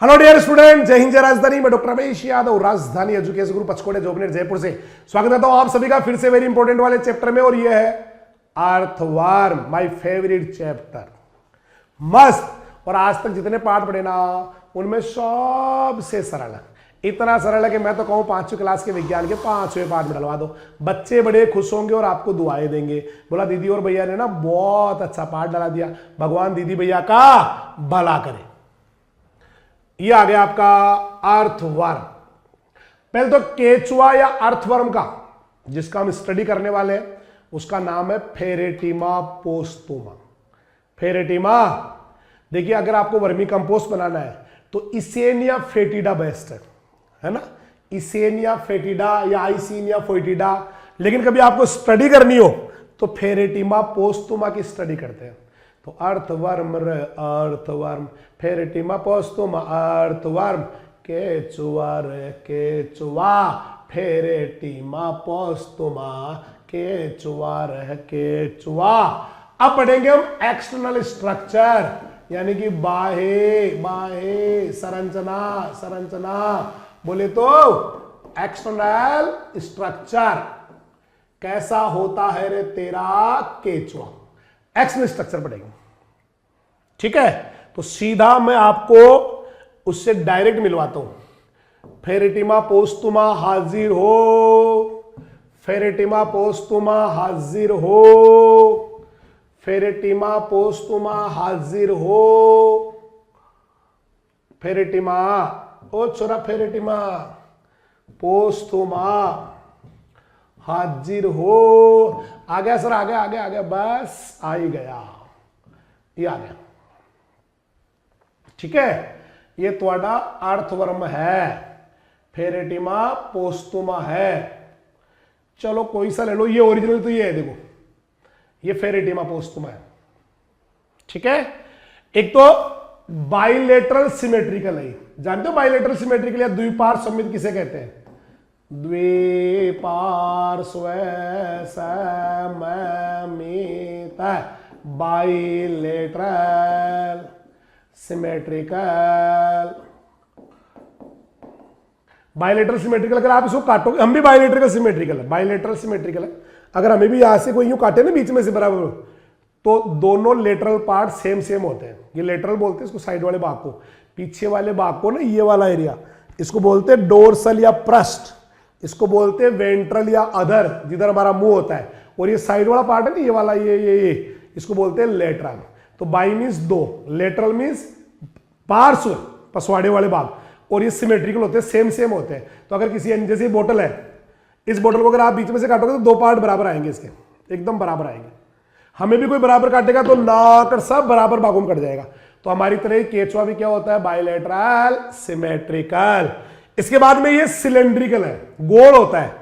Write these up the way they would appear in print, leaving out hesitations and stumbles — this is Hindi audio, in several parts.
हेलो डियर स्टूडेंट, जय हिंद जय राजधानी। मैं डॉक्टर रमेश यादव, राजधानी एजुकेशन ग्रुप पचकोड़े जोबनेर जयपुर से स्वागत करता हूं आप सभी का फिर से वेरी इंपॉर्टेंट वाले चैप्टर में। और ये है अर्थवर्म, माय फेवरेट चैप्टर। मस्त। और आज तक जितने पाठ पढ़े ना उनमें सबसे सरल है, इतना सरल है कि मैं तो कहूं 5वीं क्लास के विज्ञान के 5वें पाठ में डलवा दो। बच्चे बड़े खुश होंगे और आपको दुआएं देंगे। बोला दीदी और भैया ने ना बहुत अच्छा पाठ डला दिया, भगवान दीदी भैया का भला करे। ये आ गया आपका अर्थवर्म। पहले तो केचुआ या अर्थवर्म का जिसका हम स्टडी करने वाले हैं उसका नाम है फेरेटिमा पोस्तुमा। फेरेटिमा, देखिए अगर आपको वर्मी कंपोस्ट बनाना है तो इसेनिया फेटिडा बेस्ट है ना, इसेनिया फेटिडा या आइसिनिया फोइटिडा। लेकिन कभी आपको स्टडी करनी हो तो फेरेटिमा पोस्तुमा की स्टडी करते हैं। तो अर्थवर्म, अर्थवर्म, फेरेटिमा पोस्तुमा, अर्थवर्म, केचुआ रे केचुआ, फेरेटिमा पोस्तुमा, केचुआ रे केचुआ। अब पढ़ेंगे हम एक्सटर्नल स्ट्रक्चर, यानी कि बाह्य बाह्य संरचना। संरचना बोले तो एक्सटर्नल स्ट्रक्चर, कैसा होता है रे तेरा केचुआ। एक्सटर्नल स्ट्रक्चर पढ़ेंगे, ठीक है। तो सीधा मैं आपको उससे डायरेक्ट मिलवाता हूं। फेरेटिमा पोस्तुमा हाजिर हो, फेरेटिमा पोस्तुमा हाजिर हो, फेरेटिमा पोस्तुमा हाजिर हो। फेरेटिमा, ओ छोरा फेरेटिमा पोस्तुमा हाजिर हो। आ गया सर, आ गया आ गया आ गया, बस आ ही गया, ये आ गया, ठीक है। ये तुम्हारा अर्थवर्म है, फेरेटिमा पोस्तुमा है। चलो कोई सा ले लो, ये ओरिजिनल तो ये है, देखो ये फेरेटिमा पोस्तुमा है, ठीक है। एक तो बाइलेटरल सिमेट्रिकल है, जानते हो बाइलेटरल सिमेट्रिकल या द्विपार्श्व सममित किसे कहते हैं? द्विपार्श्व सममित, बाइलेटरल सिमेट्रिकल। बाइलेटरल सिमेट्रिकल अगर आप इसको काटोगे, हम भी बाइलेटरल सिमेट्रिकल है, बाइलेटरल सिमेट्रिकल है। अगर हमें भी यहां से कोई यूं काटे ना बीच में से बराबर, तो दोनों लेटरल पार्ट सेम सेम होते हैं। ये लेटरल बोलते हैं इसको, साइड वाले भाग को। पीछे वाले भाग को ना, ये वाला एरिया, इसको बोलते हैं डोर्सल या पृष्ठ, इसको बोलते हैं वेंट्रल या अधर, जिधर हमारा मुंह होता है। और ये साइड वाला पार्ट है ना, ये वाला, ये इसको बोलते हैं लेटरल। तो बाई मीन्स दो, लेटरल मीन्स पार्श्व, पसवाड़े वाले भाग, और ये सिमेट्रिकल होते हैं, सेम सेम होते हैं। तो अगर किसी, जैसे बोतल है, इस बोतल को अगर आप बीच में से काटोगे तो दो पार्ट बराबर आएंगे, इसके एकदम बराबर आएंगे। हमें भी कोई बराबर काटेगा तो नाक सब बराबर भागों में कट जाएगा। तो हमारी तरह केचुआ भी क्या होता है? Bilateral symmetrical. इसके बाद में ये सिलेंड्रिकल है, गोल होता है।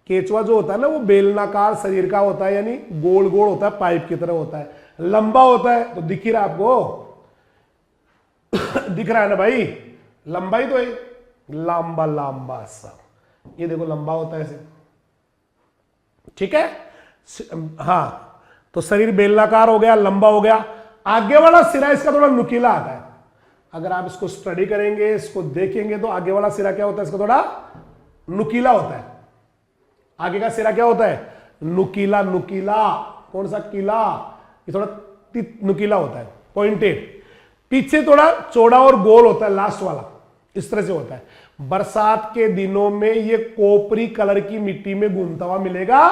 केचुआ जो होता है ना वो बेलनाकार शरीर का होता है, यानी गोल गोल होता है, पाइप की तरह होता है। लंबा होता है, तो दिख ही रहा आपको दिख रहा है ना भाई, लंबाई तो है, लंबा लंबा सा, ये देखो लंबा होता है ऐसे, ठीक है। हाँ, तो शरीर बेलनाकार हो गया, लंबा हो गया। आगे वाला सिरा इसका थोड़ा नुकीला आता है। अगर आप इसको स्टडी करेंगे, इसको देखेंगे, तो आगे वाला सिरा क्या होता है? इसका थोड़ा नुकीला होता है। आगे का सिरा क्या होता है? नुकीला। नुकीला कौन सा किला? ये थोड़ा नुकीला होता है, पॉइंटेड। पीछे थोड़ा चौड़ा और गोल होता है, लास्ट वाला इस तरह से होता है। बरसात के दिनों में ये कोपरी कलर की मिट्टी में घूमता हुआ मिलेगा,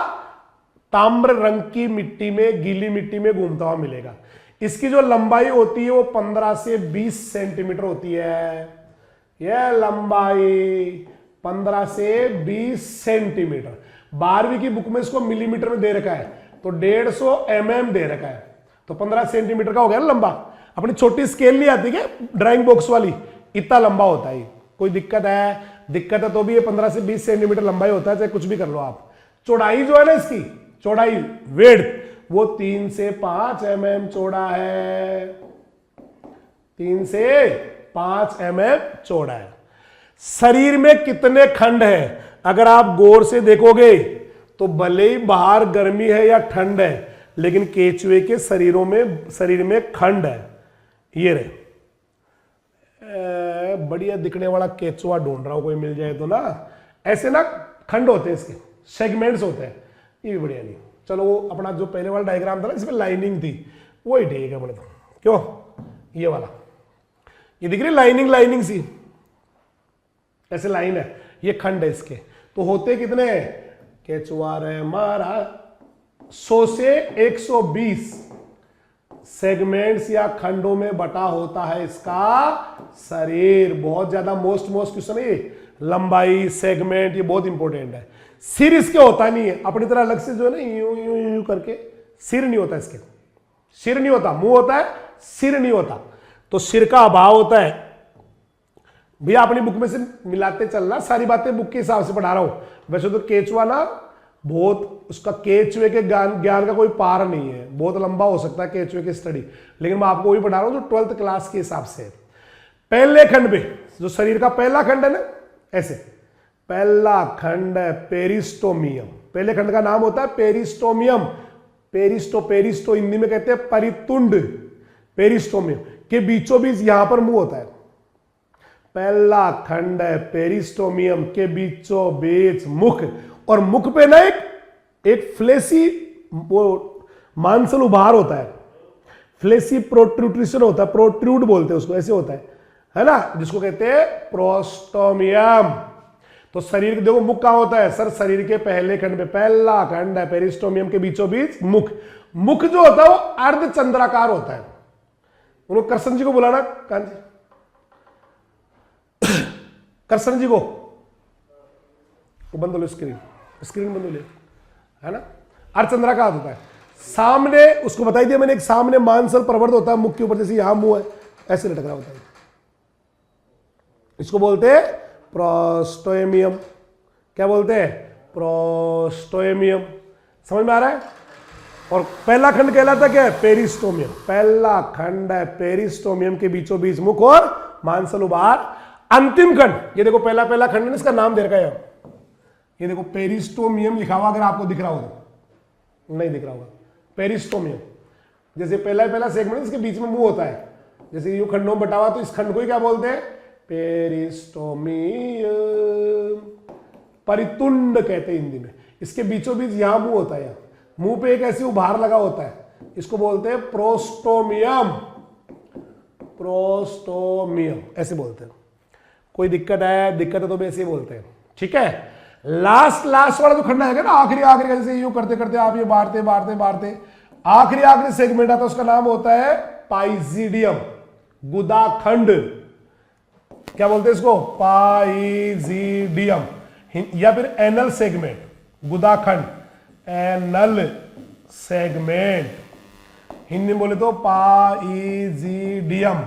ताम्र रंग की मिट्टी में, गीली मिट्टी में घूमता हुआ मिलेगा। इसकी जो लंबाई होती है वो 15 से 20 सेंटीमीटर होती है। यह लंबाई 15 से 20 सेंटीमीटर। 12वीं की बुक में इसको मिलीमीटर में दे रखा है, तो 150 mm दे रखा है। तो 15 सेंटीमीटर का हो गया ना लंबा। अपनी छोटी स्केल नहीं आती क्या ड्राइंग बॉक्स वाली, इतना लंबा होता है। कोई दिक्कत है? दिक्कत है तो भी ये 15 से 20 सेंटीमीटर लंबाई होता है, चाहे कुछ भी कर लो आप। चौड़ाई जो है ना इसकी, चौड़ाई विड्थ, वो 3 से 5 mm चौड़ा है। 3 से 5 mm चौड़ा है। शरीर में कितने खंड है? अगर आप गौर से देखोगे तो भले ही बाहर गर्मी है या ठंड है, लेकिन केचुए के शरीर में खंड है। ये रहे, बढ़िया दिखने वाला केचुआ ढूंढ रहा हूं, कोई मिल जाए तो ना। ऐसे ना खंड होते हैं इसके, सेगमेंट्स होते हैं, ये भी बढ़िया नहीं। चलो वो अपना जो पहले वाला डायग्राम था ना इसमें लाइनिंग थी, वही ठीक है। बोले तो क्यों, ये वाला, ये दिख रही लाइनिंग, लाइनिंग सी ऐसे लाइन है, ये खंड है इसके। तो होते कितने, केचुआ रे मारा 100 से 120 सेगमेंट्स या खंडों में बटा होता है इसका शरीर। बहुत ज्यादा मोस्ट क्वेश्चन है, लंबाई, सेगमेंट, ये बहुत इंपॉर्टेंट है। सिर इसके होता नहीं है अपनी तरह अलग से, जो है ना यूं यूं यूं करके, सिर नहीं होता इसके, सिर नहीं होता, मुंह होता है, सिर नहीं होता। तो सिर का अभाव होता है। भैया अपनी बुक में से मिलाते चलना, सारी बातें बुक के हिसाब से पढ़ा रहा हूं। वैसे तो केचुआ ना बहुत, उसका केचुए के ज्ञान का कोई पार नहीं है, बहुत लंबा हो सकता है केचुए की स्टडी, लेकिन मैं आपको वही पढ़ा रहा हूं जो 12th क्लास के हिसाब से। पहले खंड पे, जो शरीर का पहला खंड है ना, ऐसे पहला खंड है पेरिस्टोमियम। पहले खंड का नाम होता है पेरिस्टोमियम। पेरिस्टो हिंदी में कहते हैं परितुंड। पेरिस्टोमियम के बीचों बीच यहां पर मुंह होता है। पहला खंड है पेरिस्टोमियम के बीचों बीच मुख, और मुख पे ना एक फ्लेसी वो मांसल उभार होता है, फ्लेसी प्रोट्रूट्रिशन होता है, प्रोट्रूड बोलते हैं उसको, ऐसे होता है ना, जिसको कहते हैं प्रोस्टोमियम। तो शरीर के देखो मुख कहां होता है सर, शरीर के पहले खंड पे, पहला खंड है पेरिस्टोमियम के बीचों बीच मुख। मुख जो होता है वो अर्धचंद्राकार होता है। उन्होंने कृष्ण जी को बुलाना, कान जी कृष्ण जी को बंद हो लो, स्क्रीन बंद हो ले, है ना, अर्धचंद्राकार होता है। सामने उसको बताई दिया मैंने, एक सामने मांसल प्रवर्ध होता है मुख के ऊपर, जैसे यहां मुंह है ऐसे लटक रहा होता है, इसको बोलते हैं प्रोस्टोमियम। क्या बोलते हैं, प्रोस्टोमियम। समझ में आ रहा है। और पहला खंड कहलाता क्या है, पेरिस्टोमियम। पहला खंड है पेरिस्टोमियम के बीचों बीच मुख और मांसल उभार। अंतिम खंड, ये देखो पहला खंड है, इसका नाम दे रखा है, ये देखो पेरिस्टोमियम लिखा हुआ, अगर आपको दिख रहा हो, नहीं दिख रहा होगा, पेरिस्टोमियम। जैसे पहला सेगमेंट, इसके बीच में मुंह होता है, जैसे यू खंडों में बटा हुआ, तो इस खंड को ही क्या बोलते हैं, पेरिस्टोमियम। परितुंड कहते हैं हिंदी में। इसके बीचों बीच यहां मुंह होता है, मुंह पे एक ऐसी उभार लगा होता है, इसको बोलते हैं प्रोस्टोमियम। प्रोस्टोमियम ऐसे बोलते हैं। कोई दिक्कत है तो भी ऐसे बोलते हैं, ठीक है। लास्ट वाला जो खंड है ना, आखिरी का, जैसे यूं करते करते आप ये बांटते आखिरी सेगमेंट आता है, उसका नाम होता है पाइजिडियम, गुदाखंड। क्या बोलते हैं इसको, पाइजिडियम, या फिर एनल सेगमेंट, गुदाखंड, एनल सेगमेंट, हिंदी में बोले तो पाइजिडियम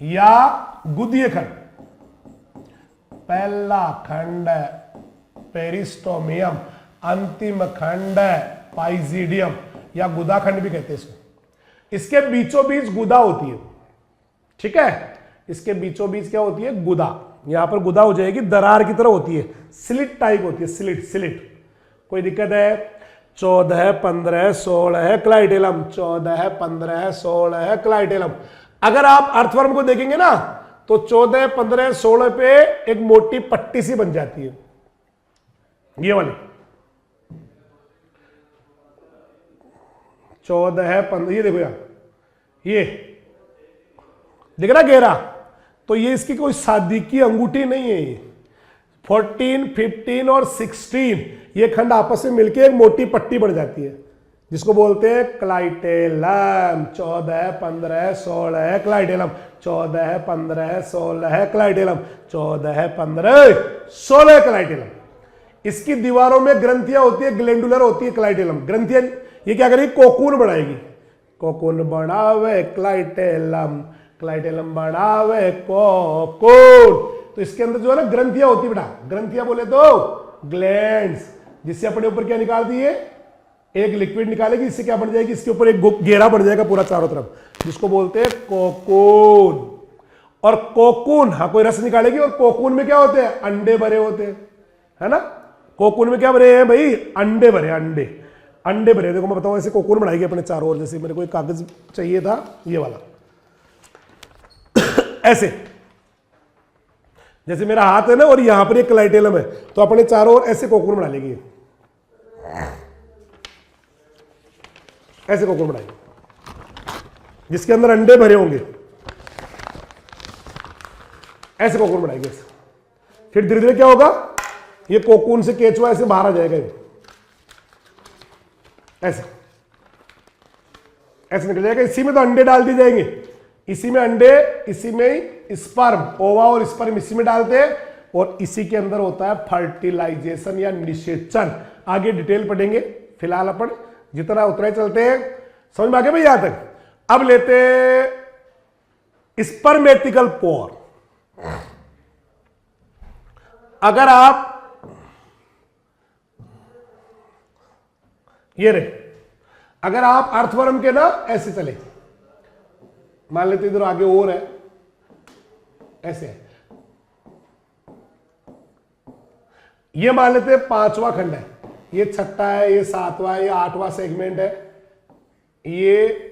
या गुदीय खंड। पहला खंड है पेरिस्टोमियम, अंतिम खंड है पाइजिडियम या गुदाखंड भी कहते हैं इसको। इसके बीचों बीच गुदा होती है, ठीक है। इसके बीचों बीच क्या होती है, गुदा। यहां पर गुदा हो जाएगी, दरार की तरह होती है, स्लिट टाइप होती है, स्लिट। कोई दिक्कत है, 14, 15, 16 क्लाइटेलम, 14, 15, 16 क्लाइटेलम। अगर आप अर्थवर्म को देखेंगे ना, तो 14, 15, 16 पे एक मोटी पट्टी सी बन जाती है, ये वाली 14, 15, ये देखो यार, ये दिख रहा घेरा, तो ये इसकी कोई शादी की अंगूठी नहीं है। ये 14, 15 और 16 ये खंड आपस में मिलकर एक मोटी पट्टी बन जाती है, जिसको बोलते हैं क्लाइटेलम। 14, 15, 16 clitellum, 14, 15, 16 clitellum, 14, 15, 16 clitellum. इसकी दीवारों में ग्रंथियां होती है, ग्लैंडुलर होती है क्लाइटेलम ग्रंथियां। ये क्या करेगी, कोकून बनाएगी, कोकून बनावे क्लाइटेलम, क्लाइटेलम बनावे कोकून। तो इसके अंदर जो है ना ग्रंथियां होती है बेटा, ग्रंथियां बोले तो ग्लैंड्स, जिससे अपने ऊपर क्या निकालती है, एक लिक्विड निकालेगी, इससे क्या बन जाएगी, इसके ऊपर एक घेरा बन जाएगा पूरा चारों तरफ, जिसको बोलते हैं कोकून। और कोकून, हाँ कोई रस निकालेगी, और कोकून में क्या होते हैं, अंडे भरे होते हैं, है ना। कोकून में क्या भरे हैं भाई, अंडे भरे, अंडे भरे। देखो मैं बताऊं, ऐसे कोकून बनाएगी अपने चारों ओर। जैसे मेरे को एक कागज चाहिए था, ये वाला ऐसे, जैसे मेरा हाथ है ना और यहां पर एक क्लाइटेलम है, तो अपने चारों ओर ऐसे कोकून बना लेंगे, ऐसे कोकून बनाएंगे जिसके अंदर अंडे भरे होंगे, ऐसे कोकून बनाएंगे। फिर धीरे धीरे क्या होगा, ये कोकून से केचुआ ऐसे बाहर आ जाएगा, ऐसे ऐसे निकल जाएगा। इसी में तो अंडे डाल दिए जाएंगे, इसी में अंडे, इसी में स्पर्म, ओवा और स्पर्म इसी में डालते हैं, और इसी के अंदर होता है फर्टिलाइजेशन या निषेचन। आगे डिटेल पढ़ेंगे, फिलहाल अपन जितना उतना ही चलते हैं। समझ में आ गया भाई यहां तक? अब लेते स्पर्मेटिकल पोर। अगर आप ये रहे, अगर आप अर्थवर्म के ना ऐसे चले, मान लेते इधर आगे और है, ऐसे है, ये मान लेते 5वां खंड है, ये 6ठा है, ये 7वां है, ये 8वां सेगमेंट है, ये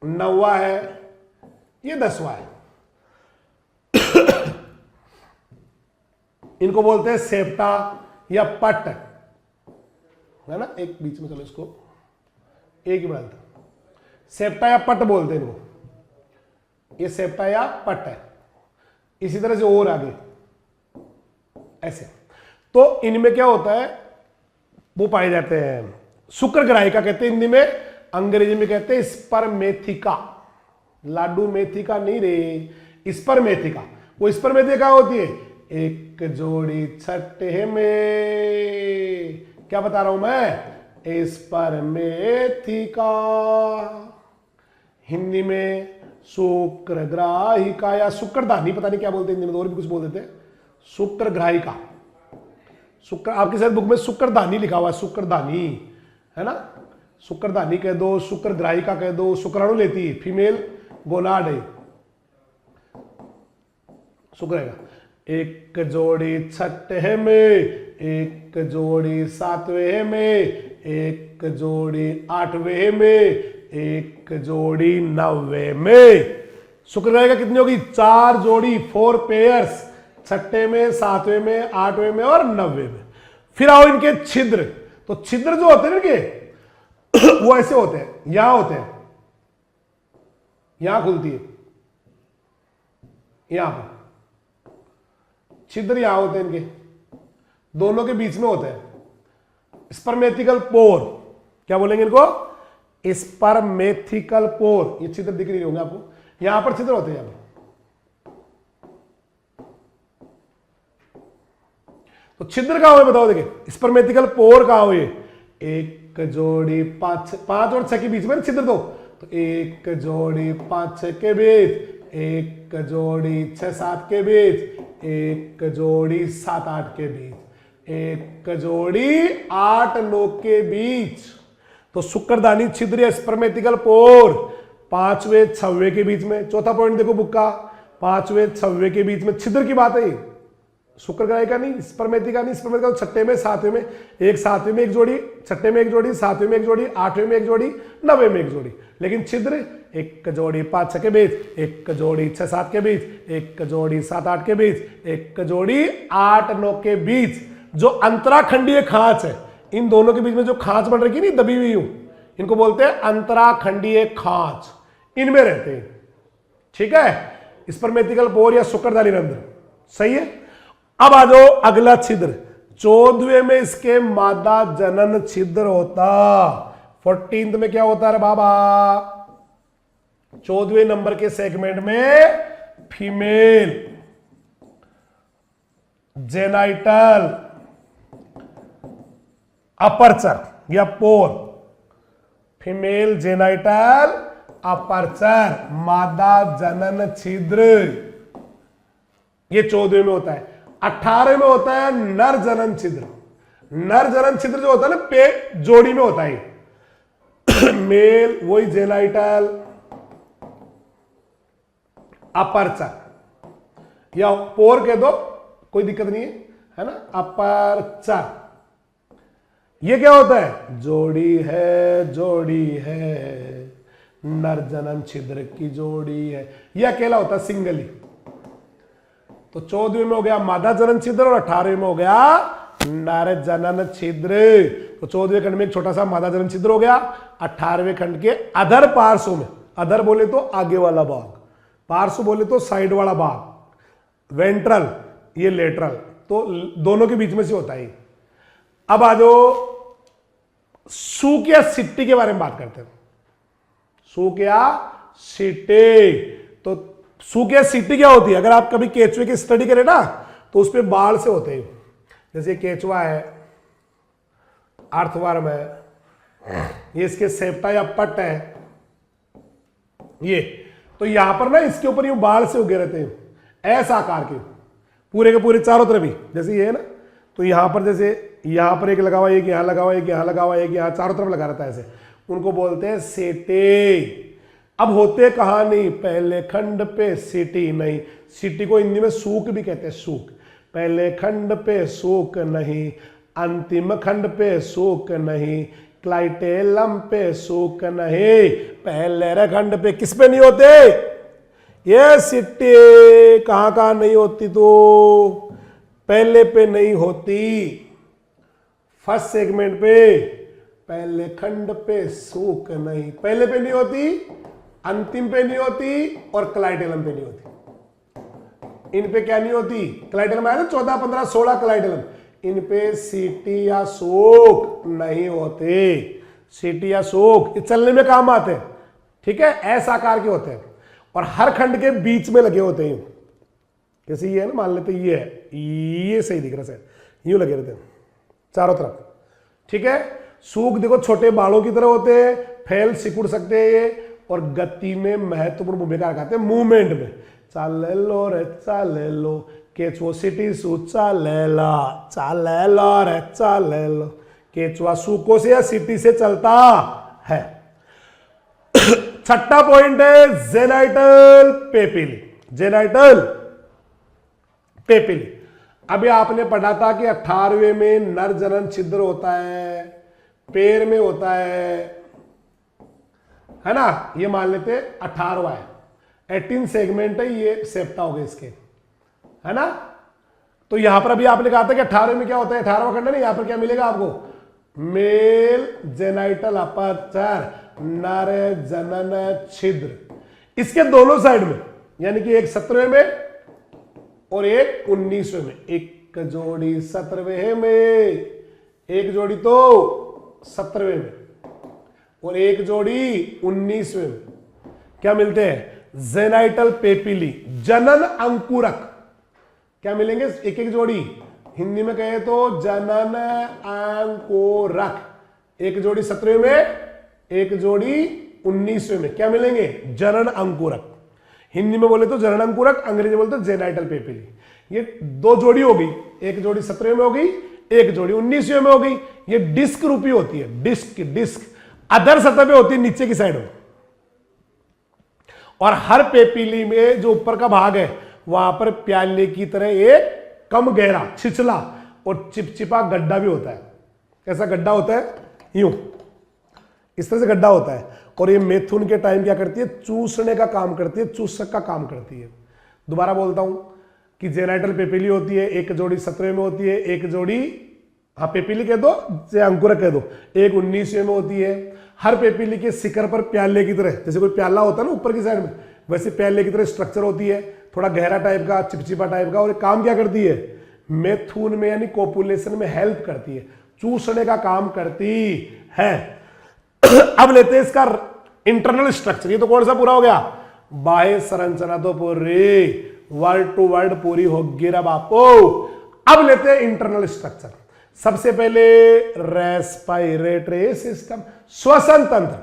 9वां है, ये 10वां है। इनको बोलते हैं सेप्टा या पट, है ना, एक बीच में, चलो इसको एक ही बनाते, सेप्टा या पट बोलते हैं इनको, ये सेप्टा या पट है। इसी तरह से और आगे ऐसे, तो इनमें क्या होता है, वो पाए जाते हैं, शुक्रग्राहिका कहते हैं हिंदी में, अंग्रेजी में कहते हैं स्पर्मेथिका। लाडू मेथिका नहीं रे, स्पर्मेथिका। वो स्पर्मेथिका होती है, एक जोड़ी छठे में, क्या बता रहा हूं मैं, स्पर्मेथिका। हिंदी में शुक्रग्राहिका या शुक्रधानी, पता नहीं क्या बोलते हैं हिंदी में, और भी कुछ बोल देते हैं, शुक्रग्राहिका। शुक्र, आपके साथ बुक में शुक्रधानी लिखा हुआ है, शुक्रधानी है ना, शुक्रधानी कह दो, शुक्रग्राहिका कह दो, शुक्राणु लेती है, फीमेल गोनाड है, शुक्र। एक जोड़ी छठे में, एक जोड़ी 7वें में, एक जोड़ी 8वें में, एक जोड़ी 9वें में। शुक्र रहेगा कितनी होगी, 4 जोड़ी, 4 पेयर्स, 6ठे में, 7वें में, 8वें में और 9वें में। फिर आओ इनके छिद्र। तो छिद्र जो होते हैं इनके वो ऐसे होते हैं, यहां होते हैं, यहां खुलती है, यहां पर छिद्र यहां होते हैं, इनके दोनों के बीच में होते हैं स्पर्मेथिकल पोर। क्या बोलेंगे इनको, स्पर्मेथिकल पोर। ये छिद्र दिख रही होंगे आपको, यहां पर छिद्र होते हैं, यहां पर। तो छिद्र कहां हुए बताओ, देखिए स्पर्मेथिकल पोर कहां हुए, एक जोड़ी 5 और 6 के बीच में छिद्र दो, तो एक जोड़ी 5-6 के बीच, एक जोड़ी 6-7 के बीच, एक जोड़ी 7-8 के बीच, एक जोड़ी 8-9 के बीच। तो शुक्रधानी छिद्र या स्पर्मेथिकल पोर 5वें 6वें के बीच में। चौथा पॉइंट देखो बुक का, 5वें 6वें के बीच में छिद्र की बात है। शुक्रग्राहिका नहीं, स्पर्मेथिका नहीं, स्पर्मेथिका 6ठे में 7वें में, एक 7वें में एक जोड़ी, 6ठे में एक जोड़ी, 7वें में एक जोड़ी, 8वें में एक जोड़ी, 9वें में एक जोड़ी। लेकिन छिद्र एक जोड़ी 5-6 के बीच, एक जोड़ी 6-7 के बीच, एक जोड़ी 7-8 के बीच, एक जोड़ी 8-9 के बीच। जो अंतराखंडीय खांच है, इन दोनों के बीच में जो खांच बन रही है नहीं, दबी हुई, इनको बोलते हैं अंतराखंडीय खांच, इनमें रहते हैं। ठीक है, स्पर्मेथिकल पोर या शुक्रधानी रंध्र, सही है। अब आ जाओ अगला छिद्र, 14वें में इसके मादा जनन छिद्र होता। 14th में क्या होता है बाबा, 14वें नंबर के सेगमेंट में फीमेल जेनाइटल अपर्चर या पोर, फीमेल जेनाइटल अपर्चर, मादा जनन छिद्र, ये 14वें में होता है। 18वें में होता है नर जनन छिद्र। नर जनन छिद्र जो होता है ना, पे जोड़ी में होता है, मेल वही जेनाइटल अपर्चर या पोर कह दो, कोई दिक्कत नहीं है ना, अपर्चर। ये क्या होता है, जोड़ी है, जोड़ी है, नर जनन छिद्र की जोड़ी है। यह अकेला होता है सिंगली। तो 14वें में हो गया मादा जनन छिद्र और 18वें में हो गया नर जनन छिद्र। तो 14वें खंड में एक छोटा सा मादा जनन छिद्र हो गया। 18वें खंड के अधर पार्श्व में, अधर बोले तो आगे वाला भाग, पार्श्व बोले तो साइड वाला भाग, वेंट्रल ये लेटरल, तो दोनों के बीच में से होता है। अब आ जाओ सूक या सिट्टी के बारे में बात करते हैं। सूक या सिट्टी, तो सूक या सिट्टी क्या होती है? अगर आप कभी केचुए की स्टडी करें ना तो उस पे बाल से होते हैं। जैसे केचुआ है, अर्थवर्म है, ये इसके सेप्टा या पट है, ये तो यहां पर ना इसके ऊपर यूं बाल से उगे रहते हैं ऐसा आकार के, पूरे के पूरे चारों तरफ ही। जैसे ये है ना, तो यहां पर जैसे यहां पर एक लगा हुआ, एक यहां लगा हुआ, एक यहां लगा हुआ, एक यहां, चारों तरफ लगा रहता है ऐसे, उनको बोलते हैं सेटे। अब होते कहां नहीं, पहले खंड पे सिटी नहीं, सिटी को हिंदी में सूक भी कहते हैं, सूक। पहले खंड पे सूक नहीं, अंतिम खंड पे सूक नहीं, क्लाइटेलम पे सूक नहीं, पहले खंड पे किस पे नहीं होते? ये सिट्टी कहां कहां नहीं होती? तो पहले पे नहीं होती, फर्स्ट सेगमेंट पे, पहले खंड पे सूक नहीं, पहले पे नहीं होती, अंतिम पे नहीं होती और क्लाइटेलम पे नहीं होती। इन पे क्या नहीं होती? क्लाइटेलम आया ना 14, 15, 16 क्लाइटेलम, इन पे सीटी या सूक नहीं होते। सीटी या सूक ये चलने में काम आते हैं, ठीक है, ऐसा आकार के होते हैं और हर खंड के बीच में लगे होते हैं। जैसे ये है ना, मान लेते ये है, ये सही दिख रहा है, यूं लगे रहते हैं चारों तरफ, ठीक है। सूक देखो छोटे बालों की तरह होते हैं, फैल सिकुड़ सकते हैं ये, और गति में महत्वपूर्ण भूमिका निभाते हैं, मूवमेंट में। चाले लो रे चाले लो, केचुआ सिटी सू चाले ला, चाले लो रे चाले लो, केचुआ सूकों से या सिटी से चलता है। छठा पॉइंट है जेनाइटल पेपिली। जेनाइटल पेपिली, अभी आपने पढ़ा था कि 18वें में नर जनन छिद्र होता है, पैर में होता है ना, ये मान लेते 18वां है, 18 सेगमेंट है, ये सेप्टा हो गए इसके, है ना। तो यहां पर अभी आपने कहा था कि 18वें में क्या होता है, 18वां खंड है ना, यहां पर क्या मिलेगा आपको? मेल जेनाइटल अपर्चर, नर जनन छिद्र, इसके दोनों साइड में, यानी कि एक 17वें में और एक 19वें में, एक जोड़ी 17वें में, एक जोड़ी तो 17वें में और एक जोड़ी 19वें में। क्या मिलते हैं? जेनाइटल पेपिली, जनन अंकुरक। क्या मिलेंगे? एक एक जोड़ी, हिंदी में कहे तो जनन अंकुरक, एक जोड़ी 17वें में, एक जोड़ी 19वें में। क्या मिलेंगे? जनन अंकुरक। हिंदी में बोले तो जनन अंकुरक, अंग्रेजी बोले तो जेनाइटल पेपिली। ये दो जोड़ी हो गई, एक जोड़ी 17वें में हो गई, एक जोड़ी 19वें में हो गई। ये डिस्क रूपी होती है, डिस्क, डिस्क अधर सतह पे होती है, नीचे की साइड में। और हर पेपिली में जो ऊपर का भाग है वहां पर प्याले की तरह एक कम गहरा छिछला और चिपचिपा गड्ढा भी होता है। कैसा गड्ढा होता है? यूं, इस तरह से गड्ढा होता है। और ये मैथुन के टाइम क्या करती है? चूसने का काम करती है, चूसक का काम करती है। दोबारा बोलता हूं कि जेनाइटल पेपिली होती है, एक जोड़ी 17वें में होती है, एक जोड़ी, हाँ पेपिली कह दो, अंकुरक कह दो, एक 19वें में होती है। हर पेपिली के शिखर पर प्याले की तरह, जैसे कोई प्याला होता है ना ऊपर की साइड में, वैसे प्याले की तरह स्ट्रक्चर होती है, थोड़ा गहरा टाइप का, चिपचिपा टाइप का। और काम क्या करती है? मैथुन में यानी कोपुलेशन में हेल्प करती है, चूसने का काम करती है। अब लेते हैं इसका इंटरनल स्ट्रक्चर। ये तो कौन सा पूरा हो गया? बाह्य संरचना तो पूरी, वर्ड टू वर्ड पूरी होगी रे बापू। अब लेते हैं इंटरनल स्ट्रक्चर। सबसे पहले रेस्पिरेटरी सिस्टम, श्वसन तंत्र।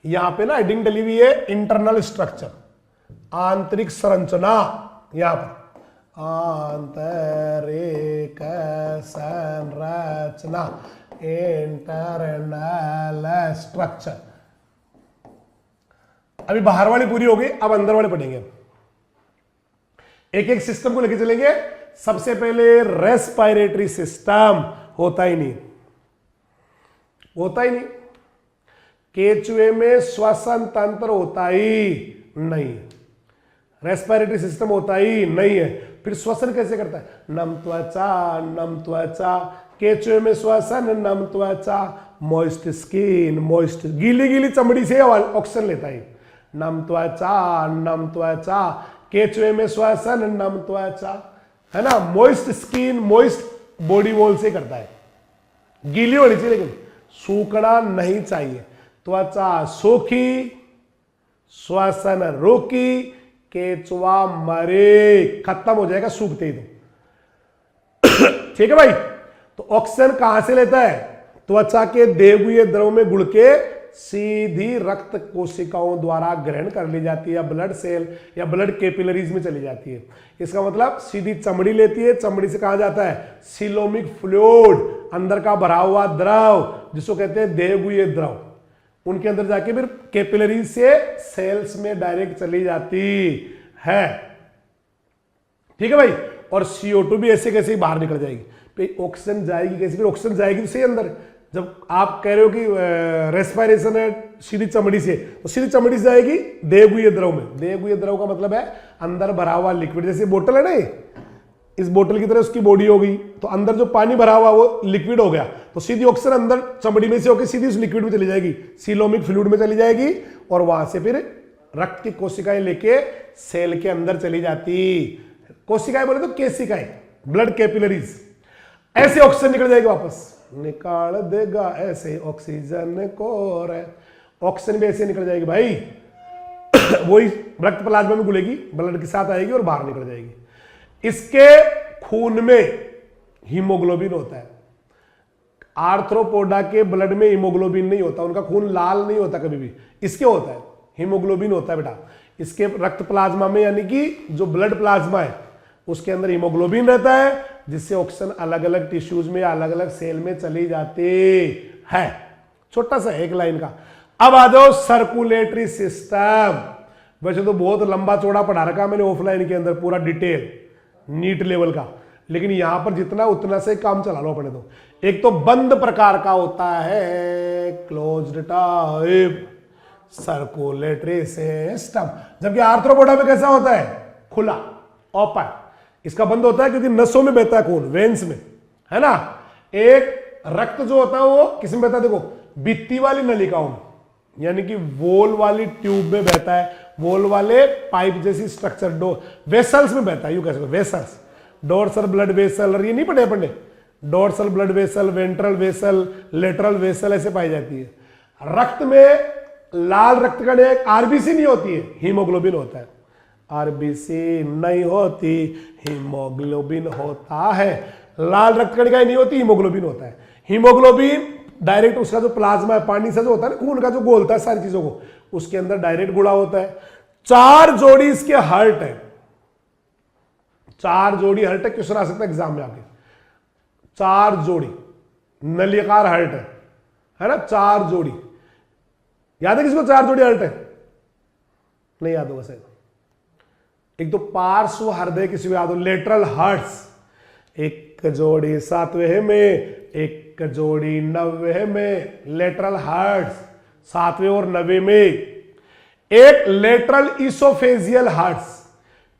यहां पे ना हेडिंग डली हुई है इंटरनल स्ट्रक्चर, आंतरिक संरचना। यहां पर आंतरिक संरचना, इंटरनल स्ट्रक्चर। अभी बाहर वाली पूरी हो गई, अब अंदर वाले पढ़ेंगे। एक एक सिस्टम को लेके चलेंगे। सबसे पहले रेस्पिरेटरी सिस्टम, होता ही नहीं, होता ही नहीं। केचुए में श्वसन तंत्र होता ही नहीं है, रेस्पिरेटरी सिस्टम होता ही नहीं है, फिर श्वसन कैसे करता है? नम त्वचा, केचुए में श्वसन, नम त्वचा, मॉइस्ट स्किन, मॉइस्ट गीली गीली चमड़ी से ऑक्सीजन लेता है। नम त्वचा, केचुए में श्वसन, नम त्वचा, है ना। Moist skin, moist body wall से करता है, गीली होनी चाहिए लेकिन सूखना नहीं चाहिए। त्वचा सूखी, श्वसन रोकी, केचुआ मरे, खत्म हो जाएगा सूखते ही तो। ठीक है भाई। तो ऑक्सीजन कहां से लेता है? त्वचा के देवगुए द्रव में गुड़ के सीधी रक्त कोशिकाओं द्वारा ग्रहण कर ली जाती है, या ब्लड सेल या ब्लड कैपिलरीज में चली जाती है। इसका मतलब सीधी चमड़ी लेती है, चमड़ी से कहां जाता है? सीलोमिक फ्लूइड, अंदर का भरा हुआ द्रव जिसको कहते हैं देवगुए द्रव, उनके अंदर जाके फिर कैपिलरीज से सेल्स में डायरेक्ट चली जाती है। ठीक है भाई। और CO2 भी ऐसे कैसे बाहर निकल जाएगी, ऑक्सीजन जाएगी कैसे? फिर ऑक्सीजन जाएगी तो सही अंदर। जब आप कह रहे हो कि रेस्पिरेशन है सीधी चमड़ी से, तो सीधी चमड़ी से जाएगी देवगुए द्रव में। देवगुए द्रव का मतलब है अंदर भरा हुआ लिक्विड, जैसे बोतल है ना, इस बोतल की तरह उसकी बॉडी हो गई, तो अंदर जो पानी भरा हुआ वो लिक्विड हो गया, तो सीधी ऑक्सीजन अंदर चमड़ी में से होकर सीधी उस लिक्विड में चली जाएगी, सीलोमिक फ्लूइड में चली जाएगी, और वहां से फिर रक्त की कोशिकाएं लेके सेल के अंदर चली जाती। कोशिकाएं बोले तो केशिकाएं, ब्लड कैपिलरीज, ऐसे ऑक्सीजन निकल जाएगी वापस, निकाल देगा ऐसे ऑक्सीजन को रे। ऑक्सीजन भी ऐसे निकल जाएगी भाई। वही रक्त प्लाज्मा में घुलेगी, ब्लड के साथ आएगी और बाहर निकल जाएगी। इसके खून में हीमोग्लोबिन होता है। आर्थ्रोपोडा के ब्लड में हीमोग्लोबिन नहीं होता, उनका खून लाल नहीं होता कभी भी, इसके होता है, हीमोग्लोबिन होता है बेटा। इसके रक्त प्लाज्मा में, यानी कि जो ब्लड प्लाज्मा है उसके अंदर हीमोग्लोबिन रहता है, जिससे ऑक्सीजन अलग अलग टिश्यूज में, अलग अलग सेल में चली जाती है। छोटा सा एक लाइन का। अब आ जाओ सर्कुलेटरी सिस्टम। वैसे तो बहुत लंबा चौड़ा पढ़ा रखा मैंने ऑफलाइन के अंदर, पूरा डिटेल नीट लेवल का, लेकिन यहां पर जितना उतना से काम चला लो अपने। तो एक तो बंद प्रकार का होता है, क्लोज्ड टाइप सर्कुलेटरी सिस्टम, जबकि आर्थ्रोपोडा में कैसा होता है? खुला, ओपन। इसका बंद होता है क्योंकि नसों में बहता है खून, वेन्स में, है ना। एक रक्त जो होता है वो किसमें बहता है? देखो, भित्ती वाली नलिकाओं में, यानी कि वॉल वाली ट्यूब में बहता है, वॉल वाले पाइप जैसी स्ट्रक्चर, वेसल्स में बहता है, यू कह सकते हो, वेसल्स, डोर्सल ब्लड वेसल, ये नहीं पढ़े अपने, dorsal blood vessel, ventral vessel, lateral vessel ऐसे पाई जाती है। रक्त में लाल रक्त कण एक आरबीसी नहीं होती है, हीमोग्लोबिन होता है। आरबीसी नहीं होती, हीमोग्लोबिन होता है। लाल रक्त कणिकाएं नहीं होती, हीमोग्लोबिन होता है। हीमोग्लोबिन डायरेक्ट उसका जो प्लाज्मा है, पानी से जो होता है ना, खून का जो गोलता है सारी चीजों को, उसके अंदर डायरेक्ट गुड़ा होता है। 4 जोड़ी इसके हार्ट है, 4 जोड़ी हार्ट है। क्वेश्चन आ सकता है एग्जाम में आके, 4 जोड़ी नलिकाकार हार्ट है ना, 4 जोड़ी। याद है किसको 4 जोड़ी हार्ट है? नहीं याद होगा शायद। एक तो पार्श्व हृदय किसी को याद हो, लेटरल हार्ट्स, एक जोड़ी 7वें में, एक जोड़ी 9वें में, लेटरल हार्ट्स 7वें और 9वें में। एक लेटरल इसोफेजियल हार्ट्स,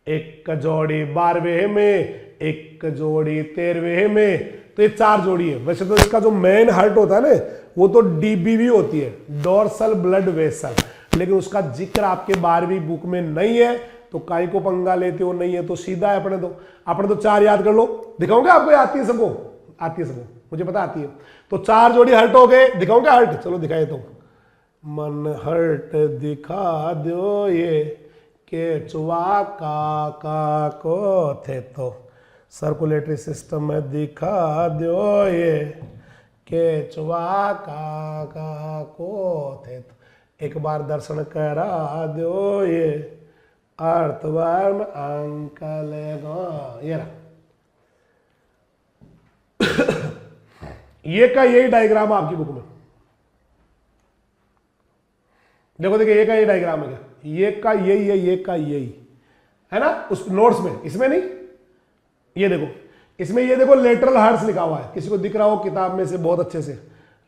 एक जोड़ी 12वें में, एक जोड़ी 13वें में। तो ये 4 जोड़ी है। वैसे तो इसका जो मेन हार्ट होता है ना, वो तो डीबीवी होती है, डोर्सल ब्लड वेसल, लेकिन उसका जिक्र आपके 12वीं बुक में नहीं है, तो काई को पंगा लेते हो, नहीं है तो सीधा है अपने तो 4 याद कर लो। दिखाऊंगे आपको, आती है सबको, आती है सबको, मुझे पता आती है। तो 4 जोड़ी हर्ट हो गए, दिखाऊंगे हर्ट, चलो दिखाए तो। मन हर्ट दिखा दो ये, केचुआ का को थे तो सर्कुलेटरी सिस्टम में दिखा दो ये, केचुआ का को थे तो एक बार दर्शन करा दो ये, अर्थवर्म अंकल ये रहा। ये का यही डायग्राम है आपकी बुक में, देखो देखिए, ये का यही डायग्राम है क्या? ये का यही है, ये का यही है ना, उस नोट्स में, इसमें नहीं। ये देखो, इसमें ये देखो लेटरल हार्ट्स लिखा हुआ है, किसी को दिख रहा हो किताब में से बहुत अच्छे से,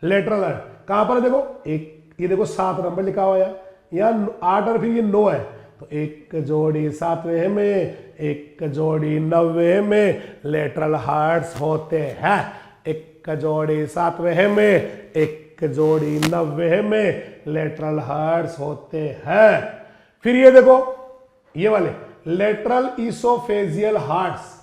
लेटरल हार्ट कहां पर है? देखो, एक ये देखो 7 नंबर लिखा हुआ है, यहाँ 8 और फिर ये 9 है, तो एक जोड़ी 7वें में, एक जोड़ी 9वें में लेटरल हार्ट्स होते हैं। एक जोड़ी 7वें में, एक जोड़ी 9वें में लेटरल हार्ट्स होते हैं। फिर ये देखो ये वाले lateral oesophageal hearts,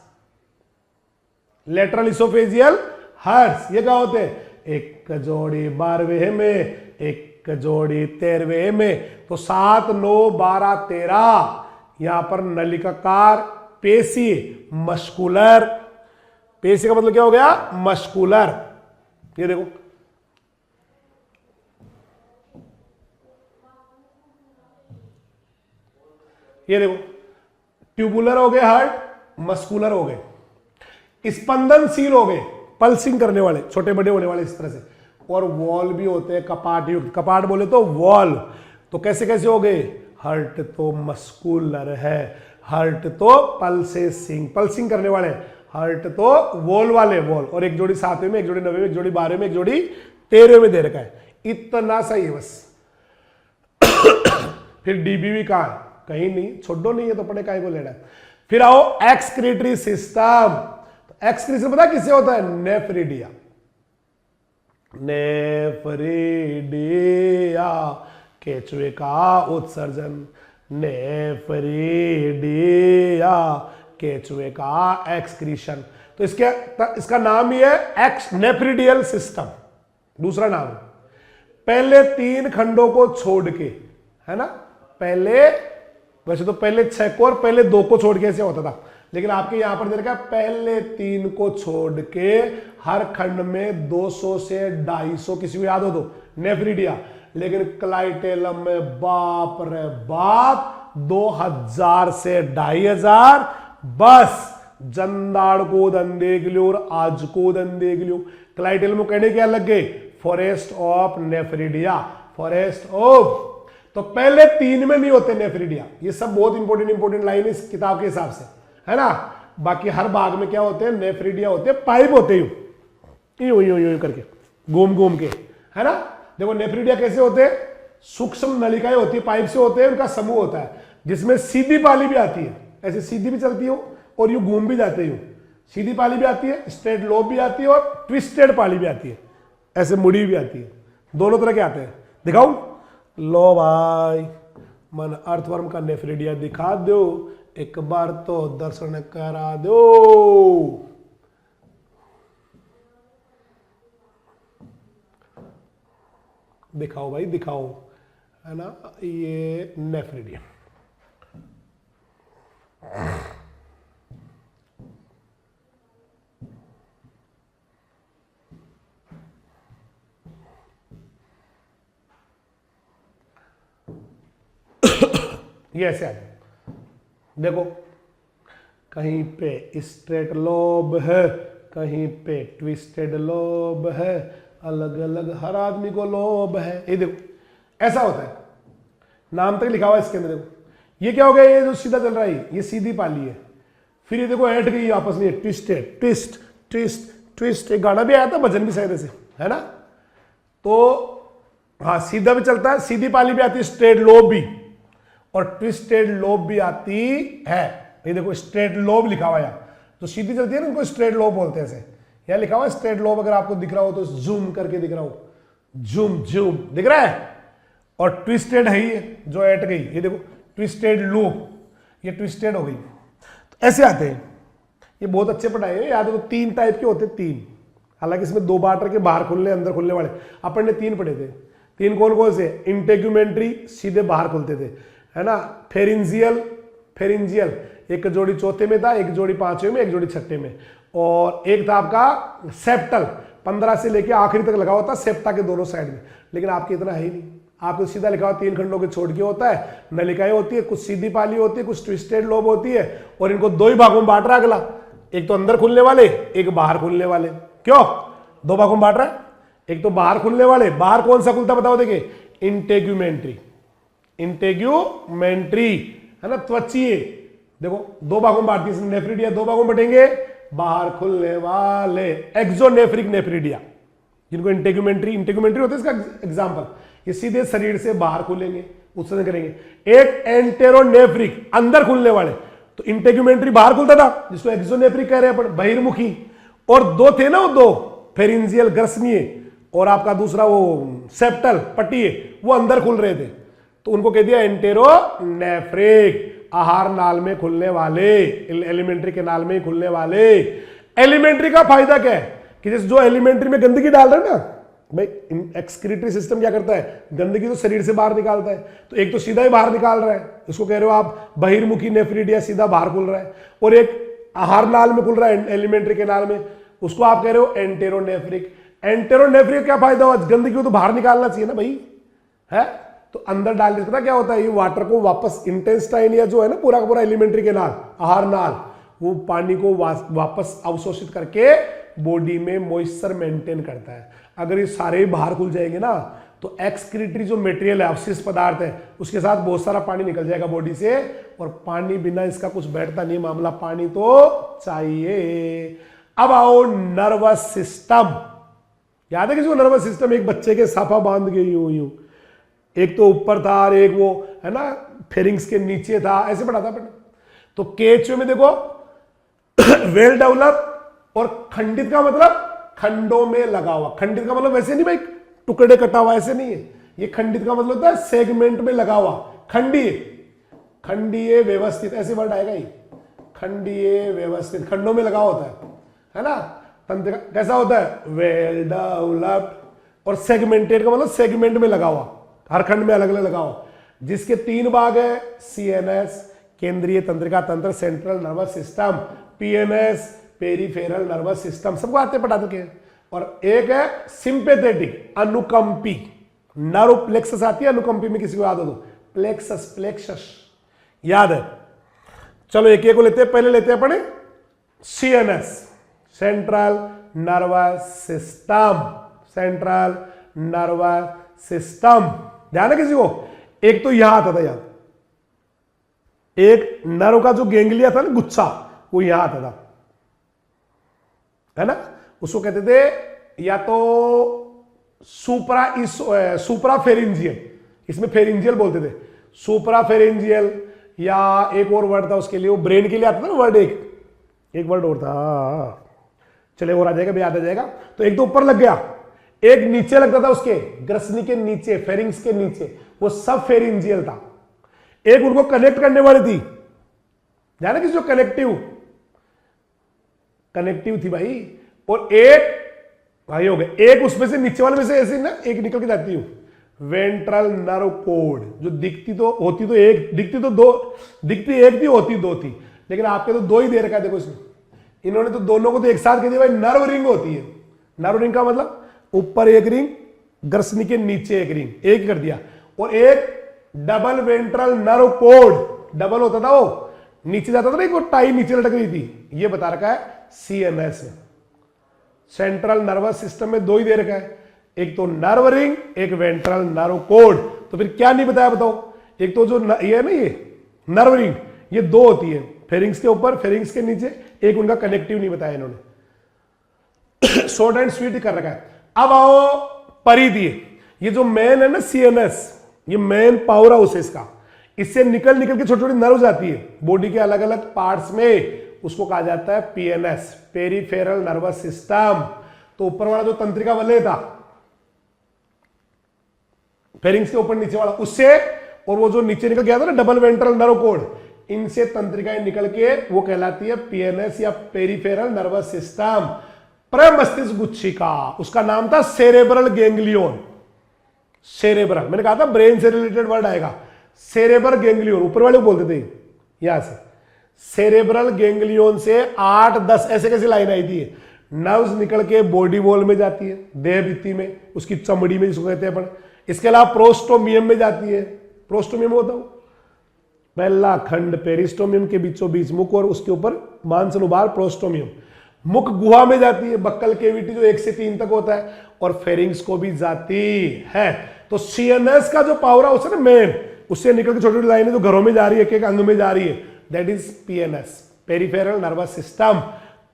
lateral oesophageal hearts ये क्या होते हैं? एक जोड़ी 12वें में, एक जोड़ी 13वें में, तो 7, 9, 12, 13 यहां पर नलिकाकार पेशी, मस्कुलर, पेशी का मतलब क्या हो गया? मस्कुलर। ये देखो ये देखो ट्यूबुलर हो गए हार्ट, मस्कुलर हो गए, स्पंदनशील हो गए, पल्सिंग करने वाले, छोटे बड़े होने वाले इस तरह से, और वॉल भी होते हैं कपाट युक्त। कपाट बोले तो वॉल, तो कैसे कैसे हो गए? हार्ट तो मस्कुलर है, हार्ट तो पल्सेसिंग, पल्सिंग करने वाले, हार्ट तो वॉल वाले, वॉल, और एक जोड़ी 7वें में, एक जोड़ी 9वें में, एक जोड़ी 12वें में, एक जोड़ी 13वें में दे रखा है। इतना सही है बस। फिर डीबीवी कहां है? कहीं नहीं, छोड़ो नहीं है तो पढ़े काय को लेना है। फिर आओ एक्सक्रीटरी सिस्टम। एक्सक्रीशन पता किससे होता है? नेफ्रिडिया, नेफ्रिडिया, केचुए का उत्सर्जन, नेफ्रिडिया, केचुए का एक्सक्रीशन। तो इसका नाम ही है एक्स नेफ्रिडियल सिस्टम, दूसरा नाम। पहले 3 खंडों को छोड़ के, है ना, पहले वैसे तो पहले 6 को और पहले 2 को छोड़ के ऐसे होता था, लेकिन आपके यहां पर देखा पहले 3 को छोड़ के हर खंड में 200 से 250, किसी को याद हो तो, नेफ्रिडिया। लेकिन क्लाइटेलम में बाप रे बाप 2000 से 2500 बस। जंदाड़ को दन देख लो और आज को दन देख लो। क्लाइटेलम में कहने क्या लग गए? Forest of nephridia, forest of. तो पहले 3 में नहीं होते नेफ्रिडिया। ये सब बहुत इंपॉर्टेंट लाइन है इस किताब के हिसाब से, है ना। बाकी हर भाग में क्या होते हैं? नेफ्रिडिया होते हैं, पाइप होते हैं यूं करके, घूम घूम के, है ना। देखो नेफ्रिडिया कैसे होते हैं? सूक्ष्म नलिकाएं होती है, पाइप से होते हैं, उनका समूह होता है, जिसमें सीधी पाली भी आती है, ऐसे सीधी भी चलती हो और यूं घूम भी जाते हो। सीधी पाली भी आती है, स्ट्रेट लोब भी आती है, और ट्विस्टेड पाली भी आती है, ऐसे मुड़ी भी आती है। दोनों तरह के आते हैं। दिखाऊं? लो भाई, मन अर्थवर्म का नेफ्रिडिया दिखा दो, एक बार तो दर्शन करा दो। दिखाओ भाई दिखाओ, है ना, ये नेफ्रिडिया। ये ऐसे आ जाए, देखो कहीं पे स्ट्रेट लोब है, कहीं पे ट्विस्टेड लोब है, अलग अलग हर आदमी को लोब है। ये देखो ऐसा होता है, नाम तक लिखा हुआ है इसके अंदर। देखो ये क्या हो गया? ये जो सीधा चल रहा है ये सीधी पाली है। फिर ये देखो ऐट गई आपस में, ट्विस्टेड, ट्विस्ट ट्विस्ट ट्विस्ट। एक गाना भी आया था, भजन भी शायद ऐसे, है ना। तो हाँ, सीधा भी चलता है, सीधी पाली भी आती है, स्ट्रेट लोब भी, और ट्विस्टेड लोब भी आती है। ये देखो स्ट्रेट लोब लिखा हुआ है, जो सीधी चलती है ना उनको स्ट्रेट लोब बोलते हैं। ऐसे यह लिखा हुआ है स्ट्रेट लोब, अगर आपको दिख रहा हो तो जूम करके दिख रहा हो, जूम जूम दिख रहा है। और ट्विस्टेड है ये जो ऐट गई, ये देखो ट्विस्टेड लोब, ये ट्विस्टेड हो गई। तो ऐसे आते हैं, ये बहुत अच्छे पढ़ाए हैं, याद हो तो 3 टाइप के होते हैं, 3। हालांकि इसमें 2 बार के बाहर खुलने अंदर खुलने वाले, अपन ने 3 पढ़े थे। 3 कौन कौन से? इंटेग्यूमेंट्री, सीधे बाहर खुलते थे, है ना। फेरिंजियल, फेरिंजियल एक जोड़ी चौथे में था, एक जोड़ी 5वें में, एक जोड़ी 6ठे में, और एक था आपका सेप्टल, 15 से लेके आखिरी तक लगा होता सेप्टा के दोनों साइड में। लेकिन आपके इतना है ही नहीं, आपको सीधा लिखा हुआ 3 खंडों के छोड़ के होता है। नलिकाएं होती है, कुछ सीधी पाली होती है, कुछ ट्विस्टेड लोब होती है, और इनको 2 ही भागों में बांट रहा है अगला, एक तो अंदर खुलने वाले, एक बाहर खुलने वाले। क्यों 2 भागों में बांट रहा है? एक तो बाहर खुलने वाले, बाहर कौन सा खुलता बताओ, देखिए इंटेग्यूमेंट्री, इंटेग्यूमेंट्री, है ना, त्वचीय। देखो 2 भागों में बांटती है नेफ्रिडिया, 2 भागों में बटेंगे, बाहर खुलने वाले एक्सोनेफ्रिक नेफ्रिडिया, जिनको इंटेग्यूमेंट्री, इंटेग्यूमेंट्री होते हैं इसका एग्जांपल, ये सीधे शरीर से बाहर खुलेंगे, उत्सर्जन करेंगे। एक एंटेरोनेफ्रिक, अंदर खुलने वाले, तो इंटेग्यूमेंट्री बाहर खुलता था जिसको एक्सोनेफ्रिक कह रहे हैं अपन, बहिर्मुखी। और दो थे ना वो दो, फेरिंजियल ग्रसनीय और आपका दूसरा वो सेप्टल पट्टीय, वो अंदर खुल रहे थे, तो उनको कह दिया एंटेरोनेफ्रिक, आहार नाल में खुलने वाले, एलिमेंट्री के नाल में खुलने वाले। एलिमेंट्री का फायदा क्या है कि जैसे जो एलिमेंट्री में गंदगी डाल रहे हैं ना भाई, एक्सक्रीटरी सिस्टम क्या करता है, गंदगी तो शरीर से बाहर निकालता है, तो एक तो सीधा ही बाहर निकाल रहा है, इसको कह रहे हो आप बहिर्मुखी नेफ्रिडिया, सीधा बाहर खुल रहा है, और एक आहार नाल में खुल रहा है एलिमेंट्री के नाल में, उसको आप कह रहे हो एंटेरोनेफ्रिक। एंटेरोनेफ्रिक क्या फायदा हुआ, गंदगी को तो बाहर निकालना चाहिए ना भाई, है, तो अंदर डालने से पता क्या होता है, ये वाटर को वापस इंटेस्टाइन या जो है ना पूरा का पूरा एलिमेंट्री के नाल, आहार नाल, वो पानी को वापस अवशोषित करके बॉडी में मॉइस्चर मेंटेन करता है। अगर ये सारे ही बाहर खुल जाएंगे ना तो एक्सक्रीटरी जो मटेरियल है, अवशिष्ट पदार्थ है, उसके साथ बहुत सारा पानी निकल जाएगा बॉडी से, और पानी बिना इसका कुछ बैठता नहीं मामला, पानी तो चाहिए। अब आओ नर्वस सिस्टम। याद है किसी को नर्वस सिस्टम, एक बच्चे के साफा बांध के यूं यूं, एक तो ऊपर था और एक वो है ना फेरिंग्स के नीचे था, ऐसे पढ़ा था अपन। तो केचुए में देखो वेल डेवलप, और खंडित का मतलब खंडों में लगा हुआ। खंडित का मतलब वैसे नहीं भाई टुकड़े कटा हुआ, ऐसे नहीं है, ये खंडित का मतलब होता है सेगमेंट में लगा हुआ। खंडीय, खंडीय व्यवस्थित, ऐसे वर्ड आएगा ही, खंडीय व्यवस्थित, खंडों में लगा होता है ना। तंत्र कैसा होता है, वेल डेवलप्ड, और सेगमेंटेड का मतलब सेगमेंट में लगा हुआ, हर खंड में अलग अलग लगा हुआ, जिसके 3 भाग है, सीएनएस केंद्रीय तंत्रिका तंत्र, central nervous system, PNS peripheral nervous system, सबको आते पटा दो के। और एक है सिंपैथेटिक अनुकंपी, नर्व प्लेक्सस आती है अनुकंपी में, किसी को याद हो तो प्लेक्सस, प्लेक्सस याद है। चलो एक एक को लेते हैं, पहले लेते हैं अपने CNS, central nervous system, central nervous system, ध्यान है किसी को। एक तो यहां आता था, यार एक नर्व का जो गेंगलिया था ना, गुच्छा, वो यहां आता था, है ना, उसको कहते थे या तो सुपरा फेरिंजियल, इसमें फेरिंजियल बोलते थे, सुपरा फेरिंजियल, या एक और वर्ड था उसके लिए, वो ब्रेन के लिए आता था ना वर्ड, एक वर्ड और था, चले और आ जाएगा, भी याद आ जाएगा। तो एक तो ऊपर लग गया, एक नीचे लगता था उसके, ग्रसनी के नीचे, फेरिंग्स के नीचे, वो सब फेरिंजियल था। एक उनको कनेक्ट करने वाली थी, जाना किसी जो कनेक्टिव थी भाई, और एक भाई हो गए, एक उसमें से नीचे वाले में से ऐसे ना एक निकल के जाती हूं, वेंट्रल नर्व कोड, जो दिखती तो होती तो एक, दिखती तो दो, दिखती एक थी, होती 2 थी, लेकिन आपके तो 2 ही दे रखा है। देखो इसमें इन्होंने तो दोनों को तो एक साथ कह दिया भाई, नर्व रिंग होती है। नर्व रिंग का मतलब ऊपर एक रिंग, ग्रसनी के नीचे एक रिंग, एक कर दिया, और एक double ventral nerve code, double होता था वो, नीचे जाता था ना, एक टाई नीचे लटक रही थी, ये बता रखा है सीएनएस में। सेंट्रल नर्वस सिस्टम में 2 ही दे रखा है, एक तो नर्व रिंग, एक वेंट्रल नर्व कोड। तो फिर क्या नहीं बताया बताओ, एक तो जो ये है ना, ये नर्व रिंग, ये 2 होती है, फेरिंग्स के ऊपर, फेरिंग्स के नीचे, एक उनका कनेक्टिव नहीं बताया इन्होंने, शॉर्ट एंड स्वीट कर रखा है। अब आओ परिधीय, ये जो मेन है ना सीएनएस, ये मेन पावर हाउस है इसका, इससे निकल निकल के छोटी छोटी नर्व्स आती है बॉडी के अलग अलग पार्ट्स में, उसको कहा जाता है पीएनएस, पेरिफेरल नर्वस सिस्टम। तो ऊपर वाला जो तंत्रिका वलय था, फेरिंग्स के ऊपर नीचे वाला, उससे, और वो जो नीचे निकल गया था ना डबल वेंट्रल नर्व कोड, इनसे तंत्रिकाएं निकल के वो कहलाती है पीएनएस या पेरिफेरल नर्वस सिस्टम। प्रमस्तिष्क गुच्छिका, उसका नाम था सेरेब्रल गैंग्लियन। सेरेब्रल, मैंने कहा था ब्रेन से रिलेटेड वर्ड आएगा, सेरेब्रल गैंग्लियन, ऊपर वाले को बोलते थे यहां से। सेरेब्रल गैंग्लियन से 8-10 ऐसे कैसे लाइन आई थी, नर्व्स निकल के बॉडी वॉल में जाती है, देह भित्ति में, उसकी चमड़ी में जिसको कहते हैं अपन। इसके अलावा प्रोस्टोमियम में जाती है, प्रोस्टोमियम होता है पहला खंड पेरिस्टोमियम के बीचों बीच मुख, और उसके ऊपर मांस अनुभाग प्रोस्टोमियम। मुख गुहा में जाती है, बक्कल केविटी जो 1 से 3 तक होता है, और फेरिंग्स को भी जाती है। तो सीएनएस का जो पावर हाउस है ना मेन, उससे निकल के छोटी छोटी लाइनें जो घरों में जा रही है, एक एक अंग में जा रही है, that is PNS, peripheral nervous system.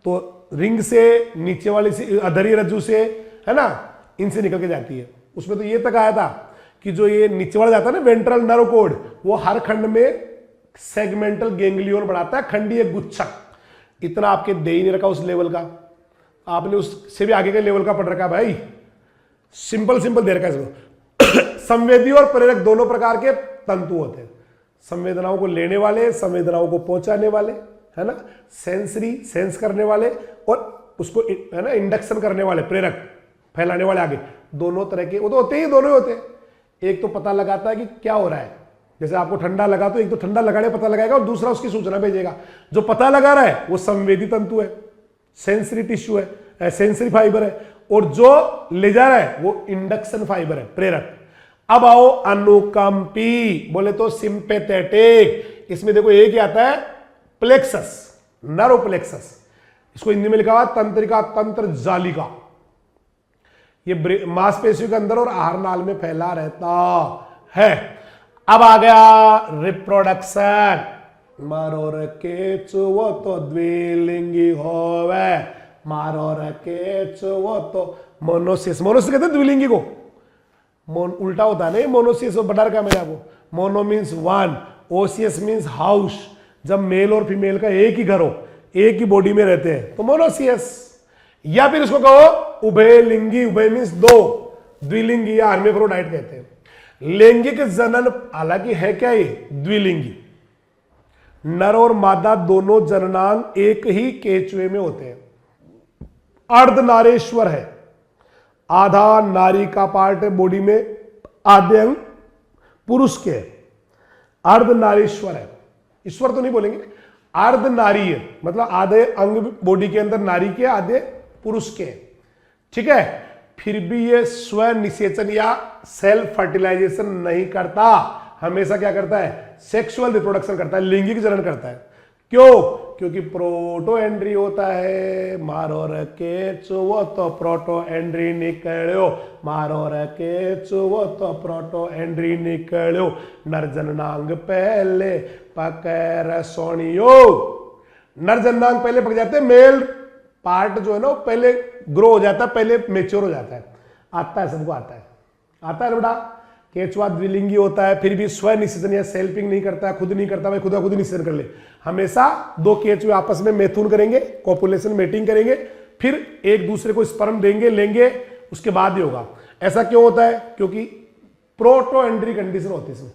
तो रिंग से, नीचे वाली से, अधरी रज्जु से, है ना, इनसे निकल के जाती है। उसमें तो ये तक आया था कि जो ये नीचे वाला जाता है ना वेंट्रल नर्व कोड, वो हर खंड में सेगमेंटल गैंग्लियन बढ़ाता है, खंडीय गुच्छक। इतना आपके दे ही नहीं रखा उस लेवल का, आपने उससे भी आगे के लेवल का पढ़ रखा भाई। सिंपल सिंपल दे रखा है इसको। संवेदी और प्रेरक दोनों प्रकार के तंतु होते हैं, संवेदनाओं को लेने वाले, संवेदनाओं को पहुंचाने वाले, है ना, सेंसरी सेंस करने वाले, और उसको है ना इंडक्शन करने वाले, प्रेरक फैलाने वाले आगे, दोनों तरह के वो तो होते ही, दोनों ही होते हैं। एक तो पता लगाता है कि क्या हो रहा है, जैसे आपको ठंडा लगा तो एक तो ठंडा लगाने पता लगाएगा और दूसरा उसकी सूचना भेजेगा। जो पता लगा रहा है वो संवेदी तंतु है, सेंसरी टिश्यू है, सेंसरी फाइबर है, और जो ले जा रहा है वो इंडक्शन फाइबर है, प्रेरक। अब आओ अनुकंपी, बोले तो सिंपैथेटिक। इसमें देखो एक ही आता है प्लेक्सस, नर्व प्लेक्सस, इसको हिंदी में लिखा हुआ तंत्रिका, तंत्र जालिका। ये मांसपेशियों के अंदर और आहार नाल में फैला रहता है। अब आ गया रिप्रोडक्शन। मारो रकेच वो तो द्विलिंगी होवे, मारो रकेच वो तो मोनोसिस। मोनोसिस कहते हैं द्विलिंगी को, उल्टा होता है ना मोनोसिस, बता रखा मैंने आपको। Mono means one, oecious means house. जब मेल और फीमेल का एक ही घर हो, एक ही बॉडी में रहते हैं तो मोनोसियस। या फिर इसको कहो उभयलिंगी, उभय मीन्स दो, द्विलिंगी या हर्मेफ्रोडाइट कहते हैं। लैंगिक जनन हालांकि है क्या ये द्विलिंगी, नर और मादा दोनों जननांग एक ही केचुए में होते हैं। अर्धनारेश्वर है, आधा नारी का पार्ट है बॉडी में, आधे अंग पुरुष के। अर्धनारीश्वर है, ईश्वर तो नहीं बोलेंगे, अर्धनारी है, मतलब आधे अंग बॉडी के अंदर नारी के, आधे पुरुष के। ठीक है, फिर भी ये स्व निषेचन या सेल्फ फर्टिलाइजेशन नहीं करता, हमेशा क्या करता है, सेक्सुअल रिप्रोडक्शन करता है, लैंगिक जनन करता है। क्यों? क्योंकि प्रोटो एंड्री होता है। मारो रके चुवो तो प्रोटो एंड्री निकलो, मारो रके चुवो तो प्रोटो एंड्री निकलो। नरजननांग पहले पकड़ सोनियो, नरजननांग पहले पक जाते हैं, मेल पार्ट जो है ना पहले ग्रो हो जाता है, पहले मेच्योर हो जाता है। आता है, सबको आता है, आता है बेटा। केचुआ द्विलिंगी होता है, फिर भी स्व निषेचन या सेल्फिंग नहीं करता है, खुद नहीं करता, भाई खुदा खुद ही निषेचन कर ले। हमेशा दो केचुए आपस में मैथुन करेंगे, कॉपुलेशन मेटिंग करेंगे, फिर एक दूसरे को स्पर्म देंगे, लेंगे, उसके बाद ही होगा। ऐसा क्यों होता है? क्योंकि प्रोटो एंड्री कंडीशन होती है इसमें।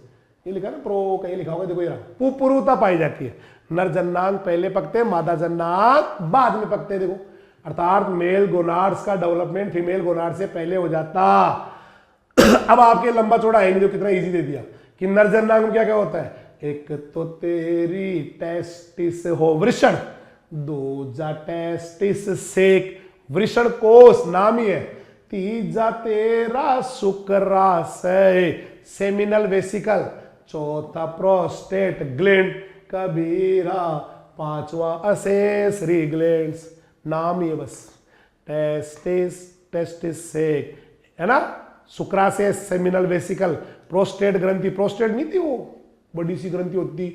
ये लिखा ना, प्रो कहीं लिखा होगा, देखो ये पुरुषता पाई जाती है। नर जन्नांग पहले पकते हैं, मादा जन्नांग बाद में पकते हैं। देखो, अर्थात मेल गोनाड्स का डेवलपमेंट फीमेल गोनाड से पहले हो जाता। अब आपके लंबा चौड़ा है जो कितना इजी दे दिया कि नर जन्नांग में क्या क्या होता है। एक तो तेरी टेस्टिस हो वृषण, दूजा टेस्टिस सेक वृषण कोष नाम ही है, तीजा तेरा शुक्राशय सेमिनल वेसिकल, चौथा प्रोस्टेट ग्लैंड कबीरा, पांचवा असेसरी ग्लैंड्स नाम ही है बस। टेस्टिस सेक है ना, शुक्राशय सेमिनल वेसिकल, प्रोस्टेट ग्रंथि, प्रोस्टेट नहीं थी वो बड़ी सी ग्रंथि होती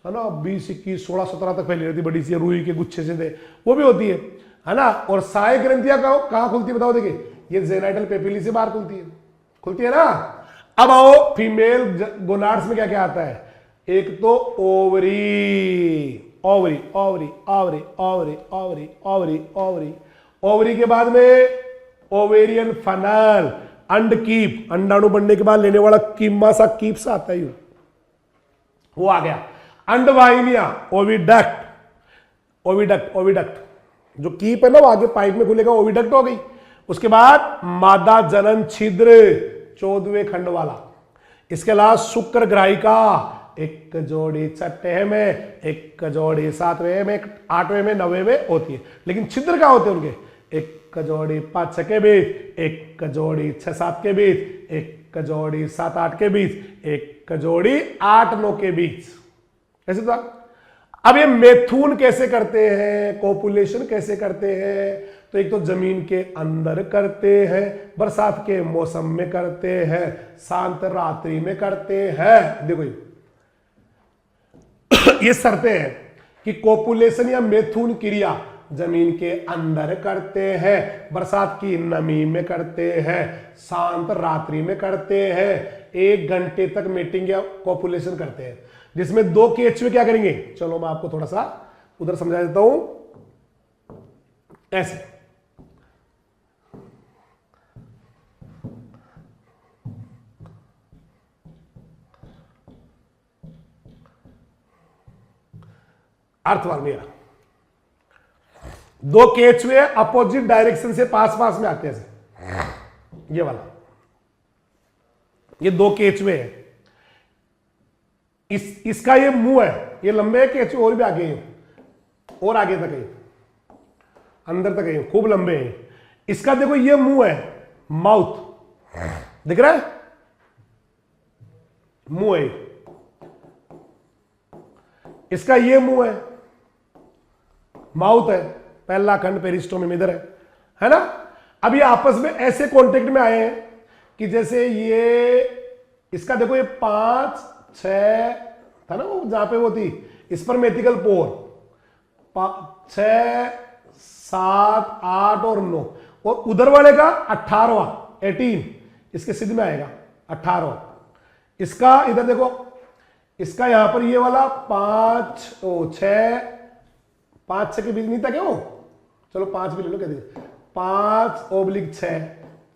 है ना, 20, 21, 16, 17 तक फैली रहती, बड़ी सी रुई के गुच्छे से थे, वो भी होती है ना। और साय ग्रंथियां कहाँ खुलती है बताओ? देखिए, ये जेनाइटल पेपिली से बाहर खुलती है ना। अब आओ फीमेल गोनाड्स में क्या क्या आता है। एक तो ovary, ovary ovary ovary ovary ovary ovary ovary, ovary के बाद में ओवेरियन फनल, अंडकीप, अंडाणु बनने के बाद लेने वाला कीमा सा कीप सा आता है, वो आ गया। अंडवाहिनियां, ओविडक्ट, ओविडक्ट ओविडक्ट जो कीप है ना वो आगे पाइप में खुलेगा, ओविडक्ट हो गई। उसके बाद मादा जनन छिद्र 14वें खंड वाला। इसके अलावा शुक्र ग्राहिका, एक जोड़ी 6ठे में, एक जोड़ी 7वें में, 8वें में, 9वें में होती है। लेकिन छिद्र क्या होते हैं उनके? एक जोड़ी 5-6 के बीच, एक जोड़ी 6-7 के बीच, एक जोड़ी 7-8 के बीच, एक जोड़ी 8-9 के बीच, ऐसे था। अब ये मैथुन कैसे करते हैं, कोपुलेशन कैसे करते हैं? तो एक तो जमीन के अंदर करते हैं, बरसात के मौसम में करते हैं, शांत रात्रि में करते हैं। देखो ये शर्तें हैं कि कोपुलेशन या मैथुन क्रिया जमीन के अंदर करते हैं, बरसात की नमी में करते हैं, शांत रात्रि में करते हैं, 1 घंटे तक मीटिंग या कॉपुलेशन करते हैं। जिसमें 2 केचुए क्या करेंगे, चलो मैं आपको थोड़ा सा उधर समझा देता हूं। ऐसे अर्थवार मेरा 2 केचुए अपोजिट डायरेक्शन से पास पास में आते हैं, ये वाला, ये 2 केचुए हैं। इसका ये मुंह है, ये लंबे केचुए और भी आगे हैं, और आगे तक है, अंदर तक है, खूब लंबे हैं। इसका देखो ये मुंह है, माउथ दिख रहा है, मुंह है। इसका ये मुंह है, माउथ है, पहला खंड पेरिस्टोमियम इधर है ना। अब ये आपस में ऐसे कांटेक्ट में आए हैं कि जैसे ये इसका देखो ये 5 6 था ना वो, जहां पे वो थी स्पर्मेटिकल पोर, 6 7 8 और 9, और उधर वाले का 18वां 18 इसके सिद्ध में आएगा 18वां। इसका इधर देखो, इसका यहां पर ये वाला 5 6 5 6 के बीच नहीं था क्या वो, चलो 5 भी ले लो, क्या देखिए 5/6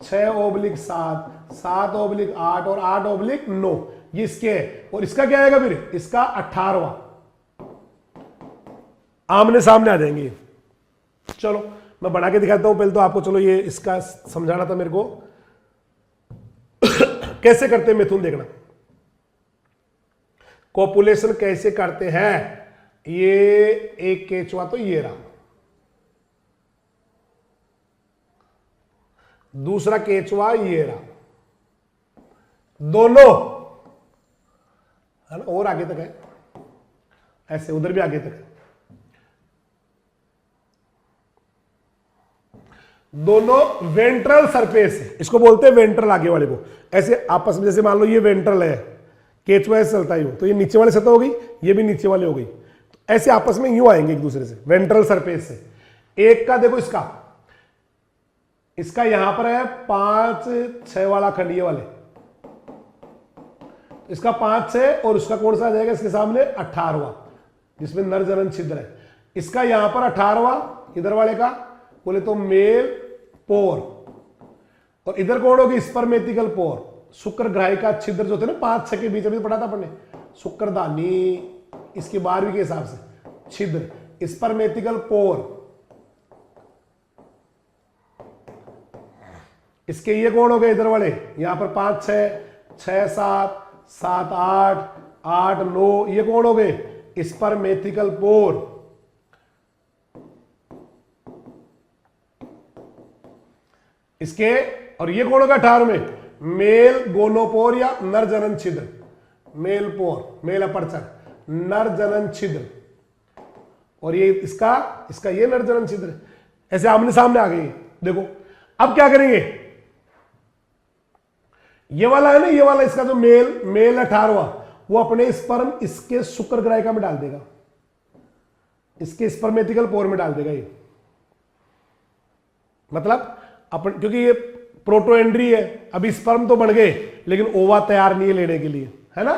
6/7 7/8 और 8/9 ये इसके है। और इसका क्या आएगा फिर, इसका 18वां, आमने सामने आ जाएंगे। चलो मैं बना के दिखाता हूं पहले तो आपको, चलो ये इसका समझाना था मेरे को कैसे करते हैं मिथुन, देखना कॉपुलेशन कैसे करते हैं। ये एक केचुआ तो ये रहा, दूसरा केचुआ ये रहा, दोनों है ना, और आगे तक है, ऐसे उधर भी आगे तक है, दोनों वेंट्रल सरफेस है, इसको बोलते हैं वेंट्रल, आगे वाले को ऐसे आपस में, जैसे मान लो ये वेंट्रल है, केचुआ ऐसे चलता ही हो, तो ये नीचे वाले सतह हो गई, ये भी नीचे वाले हो गई, तो ऐसे आपस में यूं आएंगे एक दूसरे से, वेंट्रल सरफेस से। एक का देखो इसका यहां पर है 5 6 वाला खंड, ये वाले, इसका 5 6 और उसका कौन सा आ जाएगा इसके सामने 18वां, जिसमें नर जनन छिद्र है। इसका यहां पर 18वां, इधर वाले का बोले तो मेल पोर, और इधर कौन होगी स्पर्मेटिकल पोर, शुक्र ग्राहिका छिद्र जो थे ना 5 6 के बीच, अभी पढ़ा था अपने, शुक्रदानी इसकी 12वीं के हिसाब से छिद्र, स्पर्मेटिकल पोर। इसके ये कौन हो गए इधर वाले, यहां पर 5 6 6 7 7 8 8 9, ये कौन हो गए स्पर्मेटिकल पोर। इसके और ये कौन होगा 18 में, मेल गोनोपोर या नर जनन छिद्र, मेल पोर, मेल अपर्चर, नर जनन छिद्र, और ये इसका ये नर जनन छिद्र, ऐसे आमने सामने आ गई। देखो अब क्या करेंगे, ये वाला है ना, ये वाला इसका जो मेल 18वां, वो अपने स्पर्म इसके शुक्र ग्राहिका में डाल देगा, इसके स्पर्मेटिकल पोर में डाल देगा ये, मतलब अपन, क्योंकि ये प्रोटोएंड्री है, अभी स्पर्म तो बन गए लेकिन ओवा तैयार नहीं है लेने के लिए, है ना।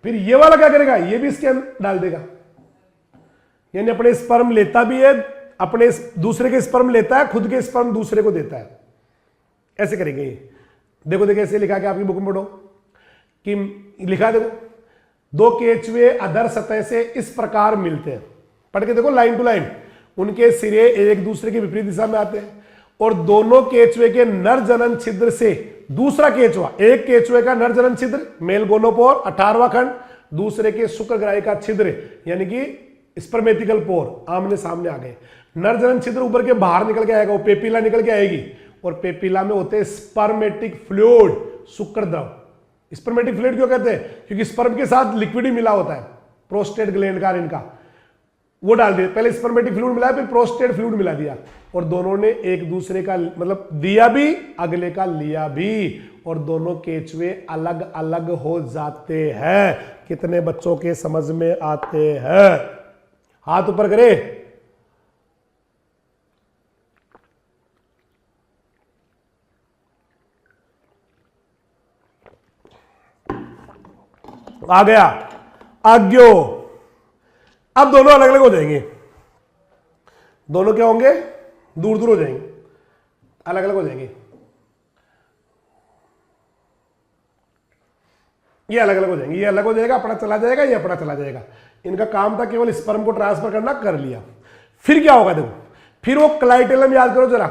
फिर ये वाला क्या करेगा, ये भी इसके अंदर डाल देगा, यानी अपने स्पर्म लेता भी है, अपने दूसरे के स्पर्म लेता है, खुद के स्पर्म दूसरे को देता है, ऐसे करेंगे ये। देखो देखो ऐसे लिखा के आपकी बुक में पढ़ो कि लिखा देखो, 2 केचुए अधर सतह से इस प्रकार मिलते हैं, पढ़ के देखो लाइन टू लाइन, उनके सिरे एक दूसरे के विपरीत दिशा में आते हैं, और दोनों केचुए के नर जनन छिद्र से दूसरा केचुआ, एक केचुए का नर जनन छिद्र मेल गोनोपोर 18वां खंड, दूसरे के शुक्र ग्राहिका छिद्र यानी कि स्पर्मेटिकल पोर आमने सामने आ गए। नर जनन छिद्र ऊपर के बाहर निकल के आएगा, वो पेपिला निकल के आएगी, और पेपिला में होते हैं स्पर्मेटिक फ्लूइड, शुक्र द्रव। स्पर्मेटिक फ्लूइड क्यों कहते हैं, क्योंकि स्पर्म के साथ लिक्विड ही मिला होता है, प्रोस्टेट ग्लैंड का, इनका वो डाल दिया, पहले स्पर्मेटिक फ्लूइड मिला फिर प्रोस्टेट फ्लूइड मिला दिया, और दोनों ने एक दूसरे का मतलब दिया भी अगले का लिया भी, और दोनों केचुए अलग अलग हो जाते हैं। कितने बच्चों के समझ में आते हैं, हाथ ऊपर करे। आ गया आज्ञो। अब दोनों अलग अलग हो जाएंगे, दोनों क्या होंगे, दूर दूर हो जाएंगे, अलग अलग हो जाएंगे। ये अलग अलग हो जाएंगे, ये अलग हो जाएगा, अपना चला जाएगा, ये अपना चला जाएगा। इनका काम था केवल स्पर्म को ट्रांसफर करना, कर लिया। फिर क्या होगा देखो, फिर वो क्लाइटेलम याद करो जरा,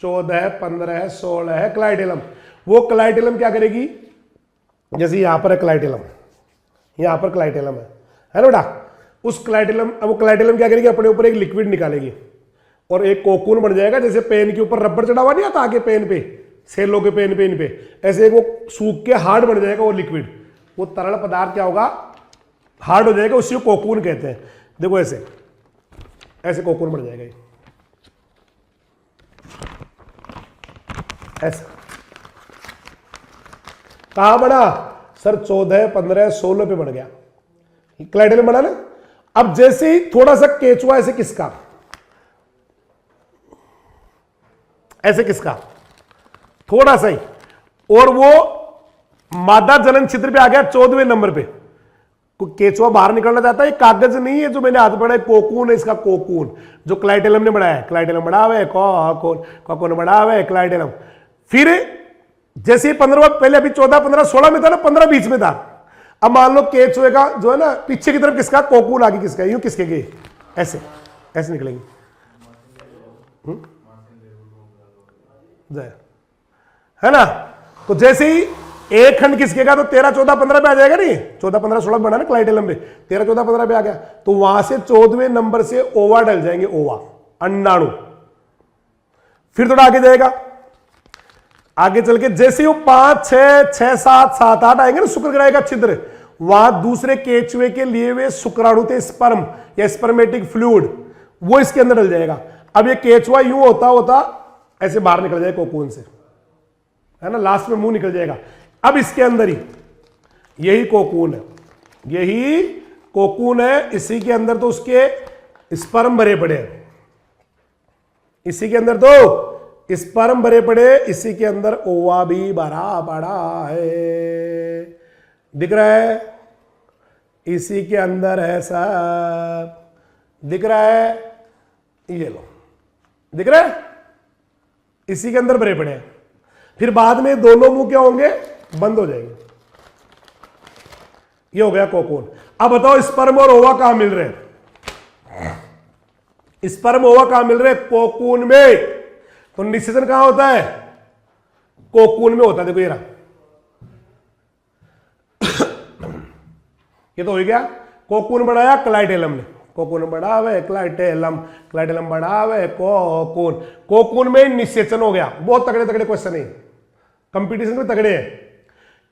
14 15 16 है क्लाइटेलम। वो क्लाइटेलम क्या करेगी, जैसे यहां पर है क्लाइटेलम, यहां पर क्लाइटेलम है ना बेटा, उस क्लाइटेलम, अब वो क्लाइटेलम क्या करेगी, अपने ऊपर एक लिक्विड निकालेगी और एक कोकून बन जाएगा। जैसे पेन के ऊपर रबर चढ़ा हुआ नहीं आता आगे पेन पे, सेलो के पेन पे, इन पे ऐसे एक वो सूख के हार्ड बन जाएगा वो लिक्विड, वो तरल पदार्थ क्या होगा, हार्ड हो जाएगा, उसी को कोकून कहते हैं। देखो ऐसे ऐसे कोकून बन जाएगा, ऐसा। कहां बना सर, 14 15 16 पे बन गया, क्लाइटेलम बना ना। अब जैसे ही थोड़ा सा केचुआ ऐसे किसका, ऐसे किसका, थोड़ा सा ही, और वो मादा जनन छिद्र पे आ गया 14वें नंबर पे, केचुआ बाहर निकलना चाहता है। ये कागज नहीं है जो मैंने हाथ पढ़ा है, कोकून है इसका, कोकून जो क्लाइटेलम ने बनाया है। क्लाइटेलम बड़ा हुआ है, कोकून बड़ा हुआ है क्लाइटेलम। फिर जैसे 15, पहले अभी 14 15 16 में था ना, 15 बीच में था। अब मान लो केचुए का जो है ना पीछे की तरफ किसका, कोकून आगे किसका, यूं किसके गए, ऐसे ऐसे निकलेंगे, है ना। तो जैसे ही एक खंड किसके का, तो 13 14 15 पे आ जाएगा नहीं, 14 15 16 बना ना क्लाइटेलम में, 13 14 15 पे आ गया। तो वहां से 14वें नंबर से ओवा डल जाएंगे, ओवा अंडाणु। फिर थोड़ा आगे जाएगा, आगे चल के जैसे वो 5 6 6 7 7 8 आएंगे ना शुक्र ग्रह का छिद्र, वहां दूसरे केचुए के लिए हुए शुक्राणु थे, स्पर्म या स्पर्मेटिक फ्लूइड, वो इसके अंदर डल जाएगा। अब ये केचुआ यूं होता होता ऐसे बाहर निकल जाएगा कोकून से, है ना, लास्ट में मुंह निकल जाएगा। अब इसके अंदर ही यही कोकून है, यही कोकून है, इसी के अंदर तो उसके स्पर्म भरे पड़े हैं, इसी के अंदर तो स्पर्म भरे पड़े, इसी के अंदर ओवा भी भरा पड़ा है, दिख रहा है, इसी के अंदर है सब, दिख रहा है, ये लो दिख रहा है, इसी के अंदर भरे पड़े हैं। फिर बाद में दोनों मुंह क्या होंगे, बंद हो जाएंगे। ये हो गया कोकून। अब बताओ स्पर्म और ओवा कहां मिल रहे हैं, स्पर्म ओवा कहां मिल रहे हैं, कोकून में। तो निषेचन कहां होता है, कोकून में होता है। देखो ये रहा, ये तो हो गया, कोकून बढ़ाया क्लाइटेलम ने, कोकून बढ़ा हुआ है क्लाइटेलम, क्लाइटेलम बढ़ा हुआ है कोकून, कोकून में निषेचन हो गया। बहुत तगड़े तगड़े क्वेश्चन है, कंपटीशन में तगड़े हैं।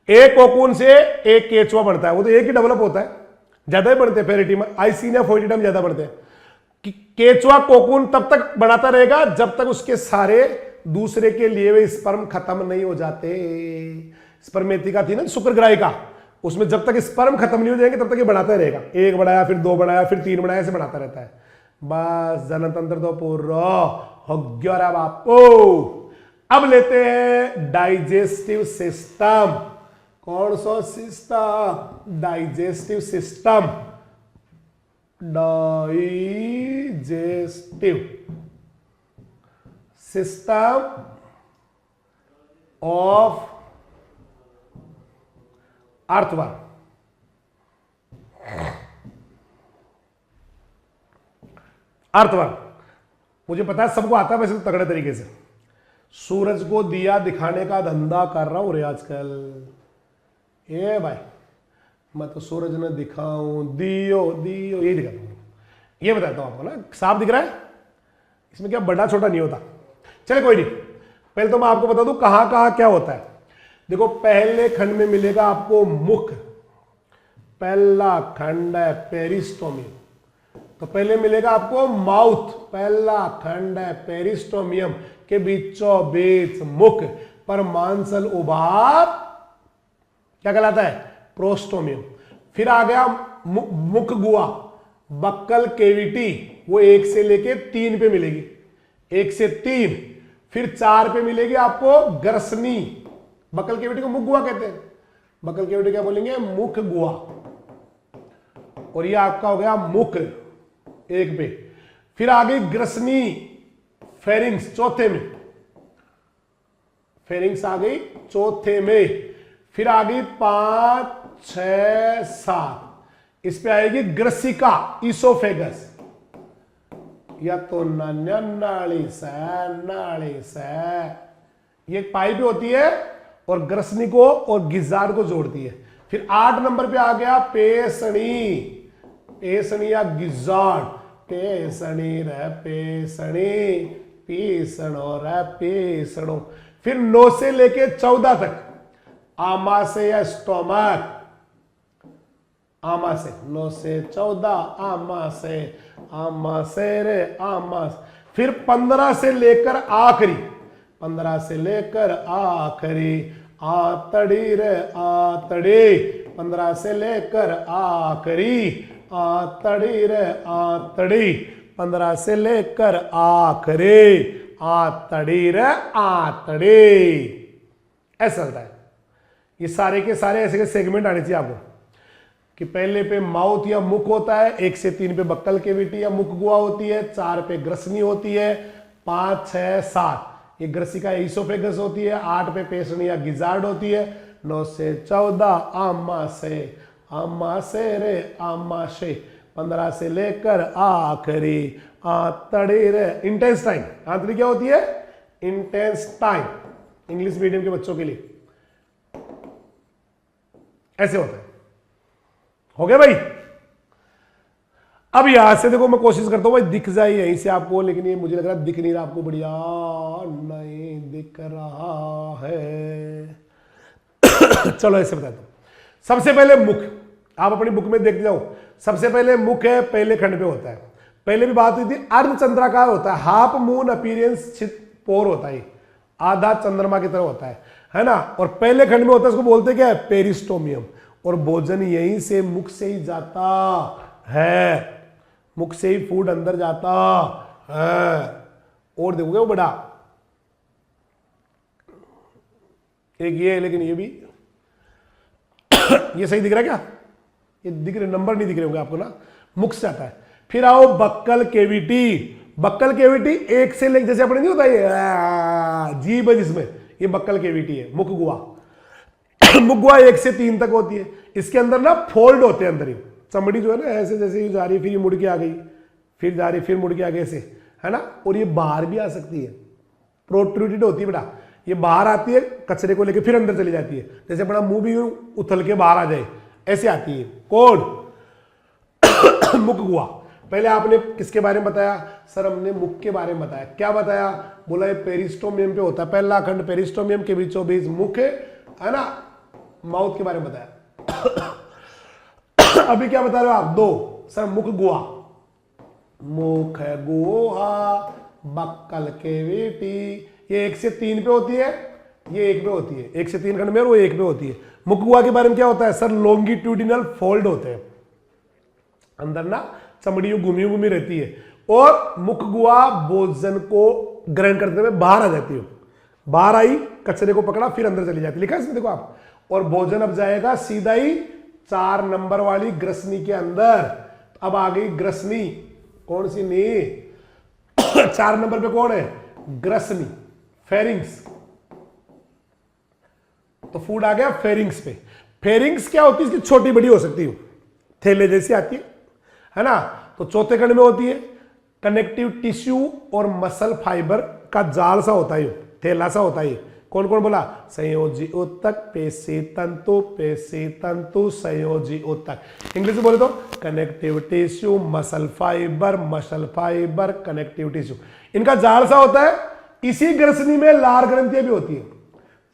एक कोकून से एक केचुआ बनता है, वो तो एक ही डेवलप होता है, ज्यादा ही बनते हैं फेरेटिम, आइसिनिया फोइटिडम ज्यादा बनते हैं। केचुआ कोकून तब तक बनाता रहेगा जब तक उसके सारे दूसरे के लिए वे स्पर्म खत्म नहीं हो जाते। स्पर्मेतिका थी ना शुक्रग्राहिका, उसमें जब तक स्पर्म खत्म नहीं हो जाएंगे तब तक ये बढ़ाता रहेगा, एक बढ़ाया फिर 2 बढ़ाया फिर 3 बढ़ाया, ऐसे बढ़ाता रहता है। बस जनतंत्र तो पूरा हो गया बापू। अब लेते हैं डाइजेस्टिव सिस्टम। कौन सा system, digestive system, digestive system of earthworm. Earthworm मुझे पता है सबको आता है वैसे तो तगड़े तरीके से। सूरज को दिया दिखाने का धंधा कर रहा हूं रे आजकल। ये भाई मैं तो सूरज ने दिखाऊं, दियो दियो, यही दिखाता हूं, ये बताता हूं आपको ना। साफ दिख रहा है, इसमें क्या बड़ा छोटा नहीं होता। चले कोई नहीं, पहले तो मैं आपको बता दूं कहां कहां क्या होता है। देखो पहले खंड में मिलेगा आपको मुख, पहला खंड है पेरिस्टोमियम, तो पहले मिलेगा आपको माउथ, पहला खंड है पेरिस्टोमियम के बीचों बीच मुख पर मांसल उभार क्या कहलाता है, प्रोस्टोमियम। फिर आ गया मुख गुहा, बक्कल केविटी, वो 1 से लेके 3 पे मिलेगी, 1 से 3। फिर 4 पे मिलेगी आपको ग्रसनी, बक्कल केविटी को मुख गुहा कहते हैं, बक्कल केविटी क्या बोलेंगे, मुख गुहा। और ये आपका हो गया मुख एक पे। फिर आ गई ग्रसनी फेरिंग्स चौथे में, फेरिंग्स आ गई चौथे में। फिर आ गई 5, 6, 7, इस पे आएगी ग्रसिका ईसोफेगस, या तो नालिस है, ये एक पाइप होती है और ग्रसनी को और गिजार्ड को जोड़ती है। फिर 8 नंबर पे आ गया पेसणी, पेसणी या गिजार्ड, पेसणी रे पेसणी, पीसणो रे पीसणो। फिर 9 से लेके 14 तक आमाशय या स्टोमक, आमाशय 9 से 14 आमाशय, आमाशय रे आमाशय। फिर 15 से लेकर आखिरी, 15 से लेकर आखिरी आतड़ी रे आतड़ी, 15 से लेकर आखिरी आतड़ी रे आतड़ी, 15 से लेकर आखिरी आतड़ी रे आतड़ी। ऐसा चलता है। ये सारे के सारे ऐसे के सेगमेंट आने चाहिए आपको कि पहले पे माउथ या मुख होता है, 1 से 3 पे बक्कल केविटी या मुख गुहा होती है, 4 पे ग्रसनी होती है, 5, 6, 7 ये ग्रसिका ईसोफेगस होती है, 8 पे पेसणी या गिजार्ड होती है, 9 से 14 आमाशय, आमाशय रे आमाशय, 15 से लेकर आखिरी आतड़ी रे इंटेंस्टाइन। आंतड़ी क्या होती है? इंटेंस्टाइन, इंग्लिश मीडियम के बच्चों के लिए ऐसे होता है। हो गया भाई। अब यहां से देखो, मैं कोशिश करता हूं भाई दिख जाए यहीं से आपको, लेकिन ये मुझे लग रहा है दिख नहीं रहा आपको, बढ़िया नहीं दिख रहा है। चलो ऐसे बताता हूं। सबसे पहले मुख, आप अपनी बुक में देख जाओ। सबसे पहले मुख है, पहले खंड पे होता है। पहले भी बात हुई थी, अर्धचंद्राकार होता है, हाफ मून अपीयरेंस पोर होता है, आधा चंद्रमा की तरह होता है ना। और पहले खंड में होता है, उसको बोलते क्या है? पेरिस्टोमियम। और भोजन यहीं से मुख से ही जाता है, मुख से ही फूड अंदर जाता है। और देखोगे वो बड़ा एक ये है, लेकिन ये भी ये सही दिख रहा है क्या? ये दिख रहे, नंबर नहीं दिख रहे होंगे आपको ना। मुख से आता है। फिर आओ बक्कल केविटी। बक्कल केविटी 1 से लेकर, जैसे अपने नहीं होता ये जीभ है जिसमें, ये बक्कल केविटी है, मुख गुहा। मुख गुहा 1 से 3 तक होती है। इसके अंदर ना फोल्ड होते हैं अंदर ही, चमड़ी जो है ना ऐसे, जैसे जा रही है, फिर ये मुड़ के आ गई, फिर जा रही, फिर मुड़ के आगे, ऐसे है ना। और ये बाहर भी आ सकती है, प्रोट्रूडेड होती है बेटा, ये बाहर आती है कचरे को लेके, फिर अंदर चली जाती है। जैसे अपना मुंह भी उथल के बाहर आ जाए, ऐसे आती है। कौन? मुख गुहा। पहले आपने किसके बारे में बताया? सर हमने मुख के बारे में बताया। क्या बताया? बोला ये पेरिस्टोमियम पे होता है, पहला खंड पेरिस्टोमियम के बीचों बीच मुख है ना। माउथ के बारे में बताया। अभी क्या बता रहे हो आप? 2 सर मुख गुहा, मुख गुहा, बक्कल केविटी, ये 1 से 3 पे होती है, ये 1 पे होती है, 1 से 3 खंड में, और वो 1 पे होती है। मुख गुहा के बारे में क्या होता है? सर लॉन्गिट्यूडिनल फोल्ड होते हैं, अंदर ना चमड़ी घूमी घूमी रहती है। और मुख गुहा भोजन को ग्रहण करते हुए बाहर आ जाती है, बाहर आई, कचरे को पकड़ा, फिर अंदर चली जाती है, लिखा है इसमें देखो आप। और भोजन अब जाएगा सीधा ही 4 नंबर वाली ग्रसनी के अंदर। अब आ गई ग्रसनी, कौन सी नी? 4 नंबर पे कौन है? ग्रसनी, फेरिंग्स। तो फूड आ गया फेरिंग्स पे। फेरिंग्स क्या होती है? इसकी छोटी बड़ी हो सकती है, थैले जैसी आती है ना। तो चौथे खंड में होती है, कनेक्टिव टिश्यू और मसल फाइबर का जाल सा होता है, थैला सा होता है। कौन कौन बोला? संयोजी ऊतक, पेशी तंतु, संयोजी ऊतक। इंग्लिश में बोले तो connective tissue, muscle fibre, connective tissue, इनका जाल सा होता है। इसी ग्रसनी में लार ग्रंथियां भी होती है,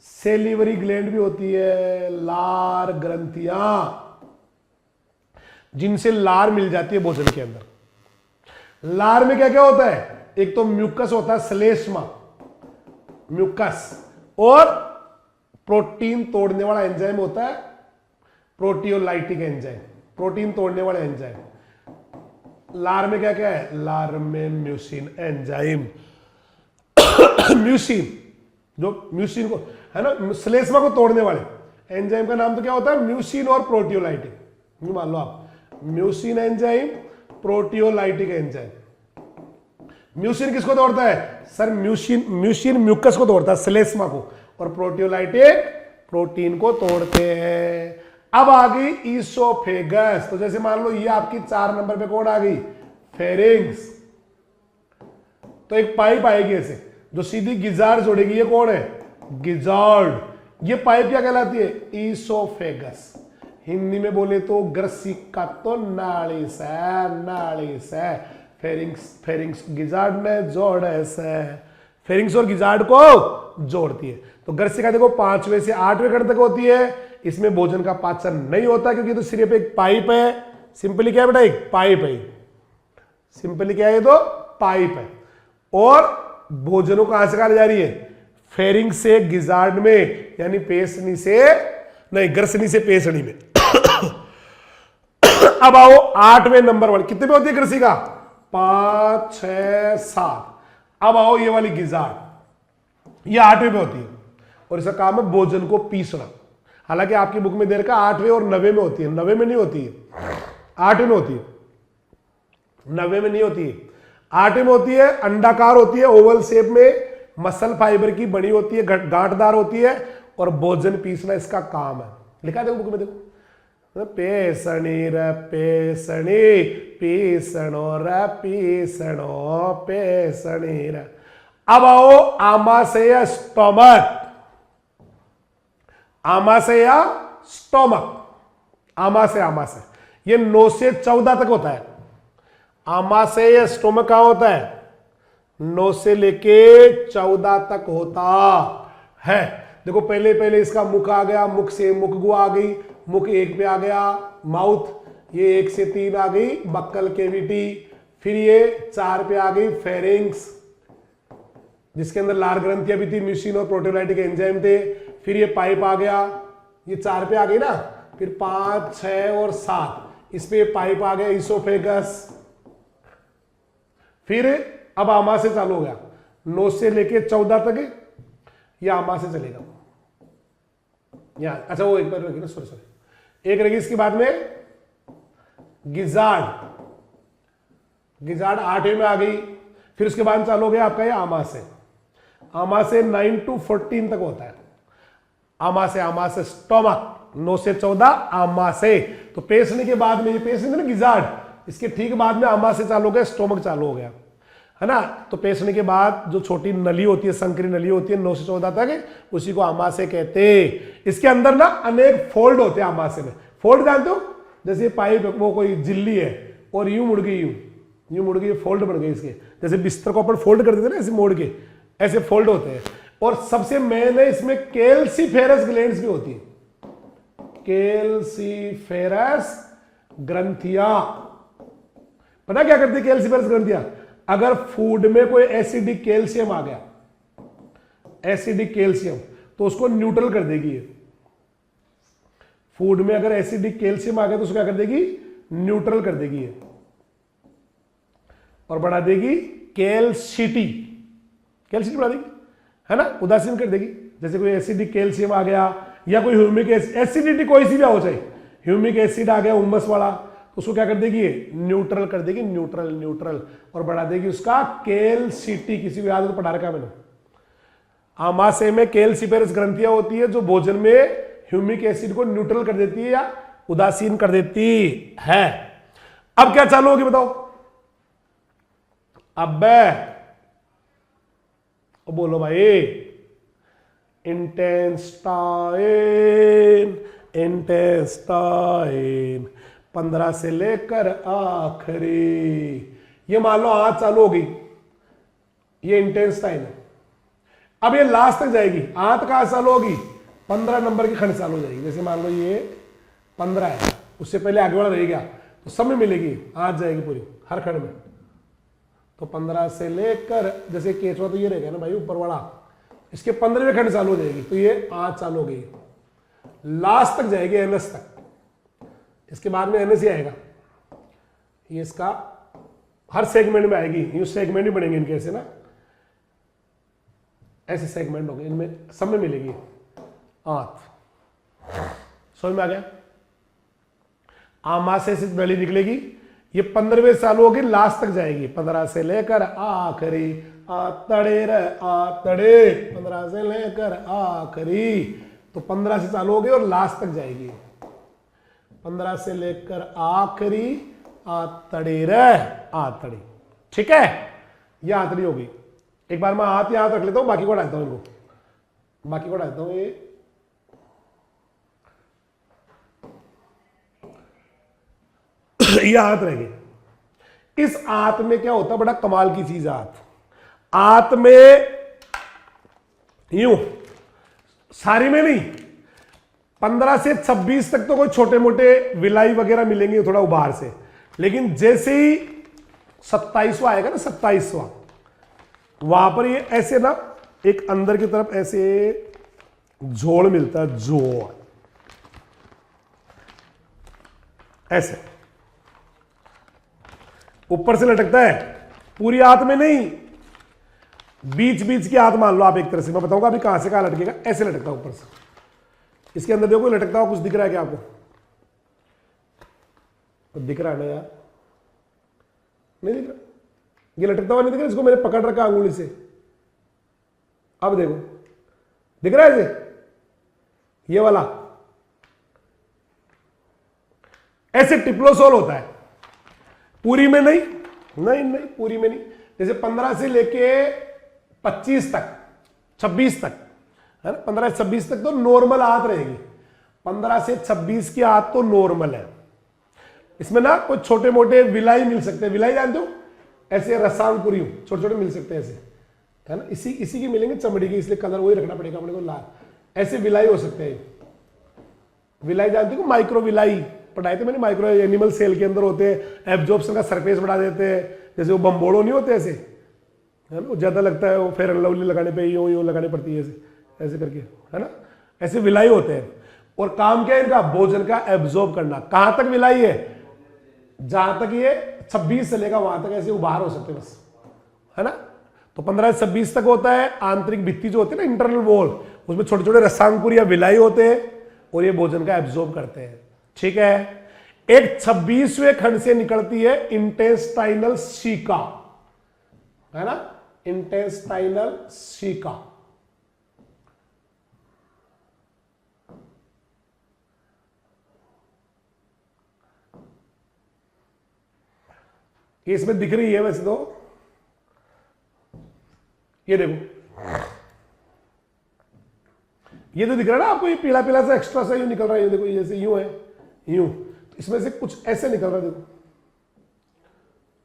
सेलिवरी ग्लैंड भी होती है, लार ग्रंथियां, जिनसे लार मिल जाती है भोजन के अंदर। लार में क्या क्या होता है? एक तो म्यूकस होता है, श्लेष्मा म्यूकस, और प्रोटीन तोड़ने वाला एंजाइम होता है, प्रोटियोलाइटिक एंजाइम, प्रोटीन तोड़ने वाला एंजाइम। लार में क्या क्या है? लार में म्यूसिन एंजाइम, म्यूसिन, जो म्यूसिन को है ना, श्लेष्मा को तोड़ने वाले एंजाइम का नाम तो क्या होता है? म्यूसिन और प्रोटियोलाइटिक। मान लो आप mucin enzyme, proteolytic enzyme. Mucin किसको तोड़ता है सर? म्यूसिन म्यूकस को तोड़ता है, श्लेष्मा को, और प्रोटियोलाइटिक प्रोटीन को तोड़ते हैं। अब आ गई ईसोफेगस। तो जैसे मान लो ये आपकी 4 नंबर पे कौन आ गई? फेरिंग्स। तो एक पाइप आएगी ऐसे जो सीधी गिजार्ड जोड़ेगी। ये कौन है? गिजार्ड। ये पाइप क्या कहलाती है? ईसोफेगस। हिंदी में बोले तो ग्रसिका, तो नाड़ी से फेरिंग्स गिजार्ड ने जोड़े से, फेरिंग्स और गिजार्ड को जोड़ती है। तो ग्रसिका देखो 5वें से 8वें कण तक होती है। इसमें भोजन का पाचन नहीं होता क्योंकि तो सिर्फ एक पाइप है। सिंपली क्या है बेटा? एक पाइप है। सिंपली क्या है? तो पाइप है। और भोजनों कहां से जा रही है? फेरिंग्स से गिजार्ड में, यानी पेसनी से नहीं, ग्रसनी से पेसनी में। अब आओ 8वें नंबर वाली। कितने में होती है ग्रसिका? 5, 6, 7। अब आओ ये वाली गिजार्ड, ये 8वें में होती है और इसका काम है भोजन को पीसना। हालांकि आपकी बुक में दे रखा 8वें और 9वें में होती है। 9वें में नहीं होती है, 8वें में होती है। 9वें में नहीं होती है, 8वें में होती है। अंडाकार होती है, ओवल शेप में, मसल फाइबर की बनी होती है, गांठदार होती है और भोजन पीसना इसका काम है। लिखा देखो बुक में, देखो पेसणी रे पेसणी, पीसणो रे पीसणो, पेसणी रे। अब आओ आमाशय स्टोमक। आमाशय स्टोमक, आमाशय ये 9 से 14 तक होता है। आमाशय स्टोमक कहां होता है? 9 से लेके 14 तक होता है। देखो पहले इसका मुख आ गया, मुख से मुखगु आ गई, मुख 1 पे आ गया माउथ, ये 1 से 3 आ गई बक्कल केविटी, फिर ये 4 पे आ गई फेरिंग्स जिसके अंदर लार ग्रंथियां भी थी, म्यूसिन और प्रोटियोलाइटिक एंजाइम थे। फिर ये पाइप आ गया, ये 4 पे आ गई ना, फिर 5, 6 और 7 इस पे पाइप आ गया ईसोफेगस। फिर अब आमा से चालू हो गया 9 से लेके 14 तक, ये आमा से चलेगा यहां। अच्छा वो एक बार रहेगी ना, सॉरी एक रहेगी। इसके बाद में गिजार्ड 8वें में आ गई। फिर उसके बाद चालू हो गया आपका ये आमा से 9 to 14 तक होता है। आमा से स्टोमक 9 से 14 आमा से। तो पेसने के बाद में, ये पेसने ना गिजार्ड, इसके ठीक बाद में आमा से चालू हो गया, स्टोमक चालू हो गया, है ना। तो पेसने के बाद जो छोटी नली होती है, संकरी नली होती है 9 से 14 तक, उसी को आमाशय कहते हैं। इसके अंदर ना अनेक फोल्ड होते हैं आमाशय में। फोल्ड जानते हो? जैसे पाइप, वो कोई झिल्ली है और यूं मुड़ गई, यूं मुड़ गई, फोल्ड बन गए इसके। जैसे बिस्तर को अपन फोल्ड कर देते ना, ऐसे मोड़ के, ऐसे फोल्ड होते हैं। और सबसे मेन है इसमें कैल्सीफेरस ग्लैंड्स भी होती है, कैल्सीफेरस ग्रंथियां। पता क्या करती है कैल्सीफेरस ग्रंथियां? अगर फूड में कोई एसिडिक कैल्शियम आ गया, एसिडिक कैल्शियम, तो उसको न्यूट्रल कर देगी ये। फूड में अगर एसिडिक कैल्शियम आ गया तो उसको क्या कर देगी? न्यूट्रल कर देगी ये, और बढ़ा देगी कैल्सिटी, कैल्सिटी बढ़ा देगी, है ना, उदासीन कर देगी। जैसे कोई एसिडिक कैल्शियम आ गया या कोई ह्यूमिक एसिडिटी कोई सी भी हो, चाहे ह्यूमिक एसिड आ गया उमस वाला, तो उसको क्या कर देगी? न्यूट्रल कर देगी, न्यूट्रल, और बढ़ा देगी उसका कैल्सिटी। किसी को याद हो तो पढ़ा रखा मैंने। आमाशय में कैल्सीफेरस ग्रंथियां होती है जो भोजन में ह्यूमिक एसिड को न्यूट्रल कर देती है या उदासीन कर देती है। अब क्या चालू होगी बताओ? अब बोलो भाई। इंटेस्टाइन 15 से लेकर आखिरी, ये मान लो आज चालू हो गई, ये इंटेस्टाइन है। अब ये लास्ट तक जाएगी। आंत कहां चालू होगी? 15 नंबर की खंड चालू हो जाएगी। जैसे मान लो ये 15 है, उससे पहले आगे वाला रह गया, तो सब में मिलेगी, आंत जाएगी पूरी हर खंड में। तो 15 से लेकर, जैसे केचवा तो ये रहेगा ना भाई ऊपर वाला, इसके 15वें खंड चालू हो जाएगी, तो ये आंत चालू हो गई, लास्ट तक जाएगी, एनएस तक। इसके बाद में एनएस ही आएगा, ये इसका हर सेगमेंट में आएगी। ये सेगमेंट ही बनेंगे इनके ऐसे ना, ऐसे सेगमेंट होंगे, इनमें सब में मिलेगी आंत। समझ में आ गया? आमाशय से नली निकलेगी, ये 15वें चालू होगी, लास्ट तक जाएगी, 15 से लेकर आखिरी आतड़े रे आतड़े, 15 से लेकर आखिरी, तो 15 से चालू होगी और लास्ट तक जाएगी, 15 से लेकर आखिरी आतड़े रे आतड़ी। ठीक है, ये आतड़ी होगी। एक बार मैं हाथ यहां रख लेता हूं, बाकी को हटाता हूं, इनको बाकी को हटाता हूं। ये हाथ रहेगी। इस आंत में क्या होता है, बड़ा कमाल की चीज है आंत में यूं सारी में नहीं, 15 से 26 तक तो कोई छोटे मोटे विलाई वगैरह मिलेंगे थोड़ा उबार से, लेकिन जैसे ही 27वां आएगा ना, 27वां, वहां पर ये ऐसे ना एक अंदर की तरफ ऐसे जोड़ मिलता है, जोड़ ऐसे ऊपर से लटकता है, पूरी आंत में नहीं, बीच बीच की आंत मान लो आप एक तरह से। मैं बताऊंगा अभी कहां से कहां लटकेगा। ऐसे लटकता है ऊपर से, इसके अंदर देखो लटकता हुआ कुछ दिख रहा है क्या आपको? तो दिख रहा है ना यार, नहीं दिख रहा? ये लटकता हुआ नहीं दिख रहा? इसको मैंने पकड़ रखा अंगुली से, अब देखो दिख रहा है ये वाला, ऐसे टिप्लोसोल होता है, पूरी में नहीं, नहीं नहीं पूरी में नहीं। जैसे 15 से लेके 25 तक, 26 तक है ना, 15 से 26 तक तो नॉर्मल आंत रहेगी, 15 से 26 की आंत तो नॉर्मल है। इसमें ना कुछ छोटे मोटे विलाई मिल सकते हैं, विलाई जानते हो, ऐसे रसांकुरी छोटे छोटे मिल सकते हैं ऐसे, है ना, इसी की मिलेंगे चमड़ी की, इसलिए कलर वही रखना पड़ेगा अपने को लाल। ऐसे विलाई हो सकते हैं, विलाई जानते हो, माइक्रो विलाई पढ़ाए थे मैंने, माइक्रो एनिमल सेल के अंदर होते हैं, एब्जॉर्प्शन का सरफेस बढ़ा देते हैं, जैसे वो बम्बोड़ो नहीं होते ऐसे, है ना, ज्यादा लगता है वो फेयर एंड लवली लगाने पे यूं लगानी पड़ती है ऐसे ऐसे करके, है ना, ऐसे विलाई होते हैं। और काम क्या है इनका? भोजन का एब्जॉर्ब करना। कहां तक विलाई है? जहां तक ये 26 से लेगा वहां तक ऐसे उबार हो सकते हैं बस, है ना। तो 15 से 26 तक होता है। आंतरिक भित्ति जो होती है ना, इंटरनल वॉल, उसमें छोटे छोटे रसांकुर या विलाई होते हैं और ये भोजन का एब्जॉर्ब करते हैं। ठीक है। एक 26वें खंड से निकलती है इंटेस्टाइनल सीका, है ना, इंटेस्टाइनल सीका। ये इसमें दिख रही है वैसे तो, ये देखो, ये तो दिख रहा है ना आपको, ये पीला पीला सा एक्स्ट्रा सा यूं निकल रहा है, ये देखो, जैसे यूं है यूं, तो इसमें से कुछ ऐसे निकल रहा है, देखो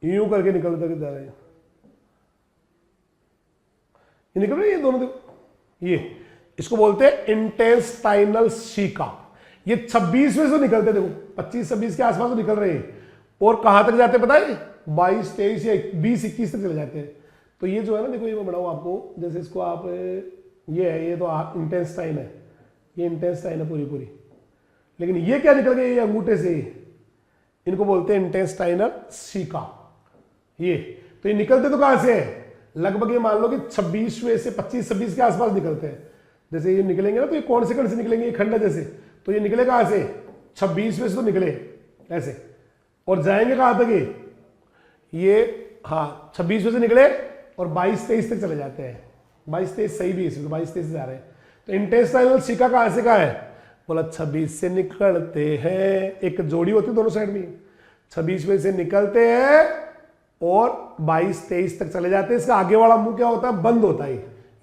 यूं करके निकलता जा रहा है, ये निकल रहा है, ये दोनों देखो, ये इसको बोलते हैं इंटेस्टाइनल सीका। ये 26वें से निकलते, देखो 25-26 के आसपास तो निकल रहे हैं, और कहां तक जाते हैं पता है? 22, 23 या 20, 21 तक चले जाते हैं। तो ये जो है ना, देखो ये मैं बढ़ाऊं आपको, जैसे इसको आप, ये है, ये तो इंटेस्टाइन है, ये इंटेस्टाइन है पूरी पूरी, लेकिन ये क्या निकल गया? ये अंगूठे से, इनको बोलते हैं इंटेस्टाइनल सीका। ये तो ये निकलते तो कहां से है? लगभग ये मान लो कि 26वें से 25-26 के आसपास निकलते हैं। जैसे ये निकलेंगे ना, तो ये कौन से खंड से निकलेंगे? ये खंड है जैसे, तो ये निकले कहां से? 26वें से तो निकले ऐसे, और जाएंगे कहां तक? ये हाँ 26वें से निकले और 22-23 तक चले जाते हैं। 22-23 सही भी है, इसमें 22-23 से जा रहे हैं। तो इंटेस्टाइनल सीका कहां से कहां है? बोला 26 से निकलते हैं, एक जोड़ी होती है दोनों साइड में, 26वें से निकलते हैं और 22-23 तक चले जाते हैं। इसका आगे वाला मुंह क्या होता है? बंद होता है।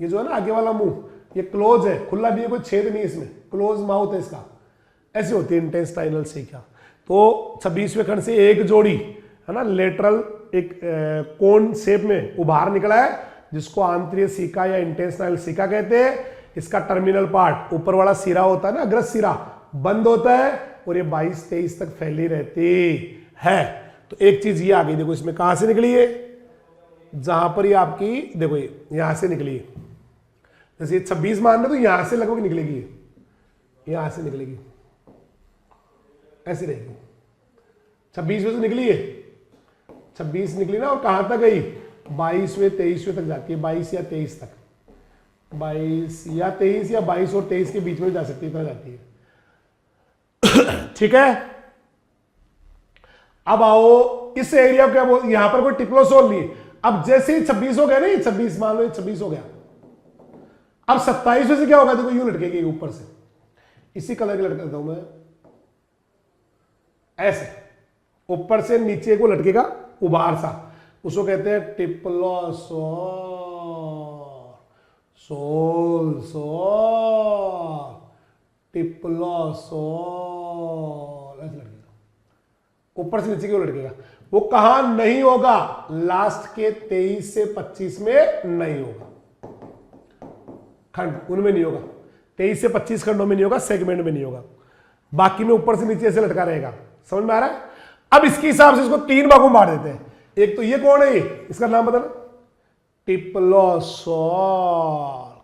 ये जो है ना आगे वाला मुंह, ये क्लोज है, खुला नहीं है, कोई छेद नहीं है इसमें, क्लोज माउथ है इसका। ऐसी होती है इंटेस्टाइनल सीका। तो 26वें खंड से एक जोड़ी, है ना, लेटरल एक कोन शेप में उभार निकला है, जिसको आंतरिक सीका या इंटेस्टाइनल सीका कहते हैं। इसका टर्मिनल पार्ट, ऊपर वाला सिरा होता है ना, अग्रस सिरा, बंद होता है और ये 22-23 तक फैली रहती है। तो एक चीज ये आ गई, देखो इसमें कहां से निकली है? जहां पर ये आपकी, देखो ये यहां से निकली है, जैसे ये 26 मान रहे तो यहां से लगभग निकलेगी, यहां से निकलेगी, ऐसे रहेगी। 26वें से निकली है, 26 निकली ना, और कहां तक गई? 22वें 23वें तक जाती है, 22 या 23 तक, 22 या 23 या 22 और 23 के बीच में जा सकती है, इतना जाती है। ठीक है। अब आओ इस एरिया को क्या बोल, यहां पर कोई टिप्लोसोल नहीं है। अब जैसे ही 26 हो गया ना, ये 26 मान लो, ये 26 हो गया। अब 27 में से क्या होगा, देखो यूं लटकेगी ऊपर से, इसी कलर के लटका देता हूं मैं, ऐसे ऊपर से नीचे को लटकेगा उभार सा, उसको कहते हैं टिप्लोसोल। सोल सोल टिप्लोसोल, ऐसे लटकेगा ऊपर से नीचे क्यों लटकेगा। वो कहां नहीं होगा, लास्ट के 23 से 25 में नहीं होगा, खंड उनमें नहीं होगा, 23 से 25 खंडों में नहीं होगा, सेगमेंट में नहीं होगा, बाकी में ऊपर से नीचे से लटका रहेगा। समझ में आ रहा है। अब इसके हिसाब से इसको 3 भागों में बांट देते हैं। एक तो ये कौन है, ये इसका नाम बताना, टिप्लोसोल।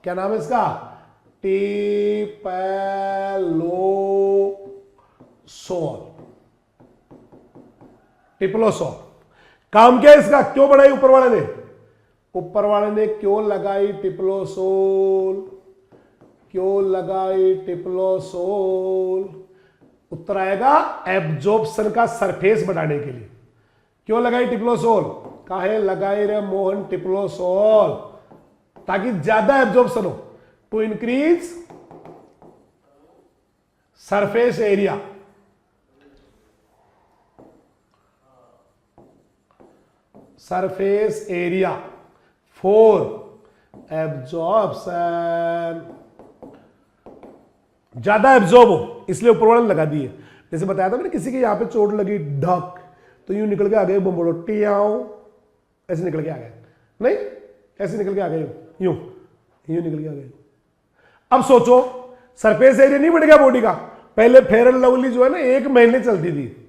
क्या नाम है इसका, टिप्लोसोल। टिप्लोसोल काम क्या है इसका, क्यों बढ़ाई ऊपर वाले ने, ऊपर वाले ने क्यों लगाई टिप्लोसोल, क्यों लगाई टिप्लोसोल। उत्तर आएगा एब्जॉर्प्शन का सरफेस बढ़ाने के लिए। क्यों लगाई टिप्लोसोल, काहे लगाई रे मोहन टिप्लोसोल, ताकि ज्यादा एब्जॉर्प्शन हो, to increase surface area. Surface area for absorption, ज्यादा एब्जॉर्ब हो, इसलिए ऊपर वाले लगा दिए। जैसे बताया था मैंने, किसी के यहां पे चोट लगी ढक, तो यूं निकल के आ गए बम्बोड़ो टियाओ, ऐसे निकल के आ गए, नहीं ऐसे निकल के आ गए, यूं यूं निकल के आ गए। अब सोचो सरफेस एरिया नहीं बढ़ गया बॉडी का। पहले फेयर एंड लवली जो है ना 1 महीने चलती थी,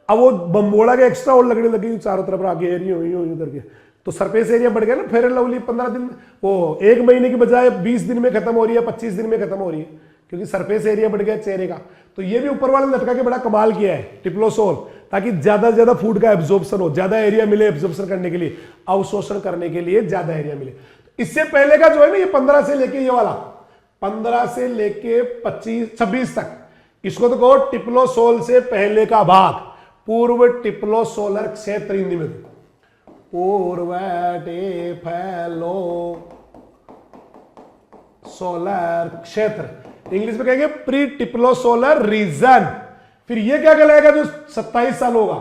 अब वो बम्बोड़ा के एक्स्ट्रा और लगने लगी चारों तरफ आगे यूं यूं यूं करके, तो सरफेस एरिया बढ़ गया ना। फेयर एंड लवली 15 दिन, वो 1 महीने की बजाय 20 दिन में खत्म हो रही है, 25 दिन में खत्म हो रही है, क्योंकि सरफेस एरिया बढ़ गया चेहरे का। तो ये भी ऊपर वाले लटका के बड़ा कमाल किया है टिप्लोसोल, ताकि ज्यादा से ज्यादा फूड का एब्जॉर्प्शन हो, ज्यादा एरिया मिले एब्जॉर्प्शन करने के लिए, अवशोषण करने के लिए ज्यादा एरिया मिले। इससे पहले का जो है ना, ये 15 से लेके ये वाला 15 से लेके 26 तक, इसको तो कहो टिप्लोसोल से पहले का भाग, पूर्व टिप्लोसोलर क्षेत्र हिंदी में, पूर्व टिप्लो सोलर क्षेत्र, इंग्लिश में कहेंगे प्री टिप्लोसोलर रीजन। फिर ये क्या कहलाएगा, जो 27 साल होगा,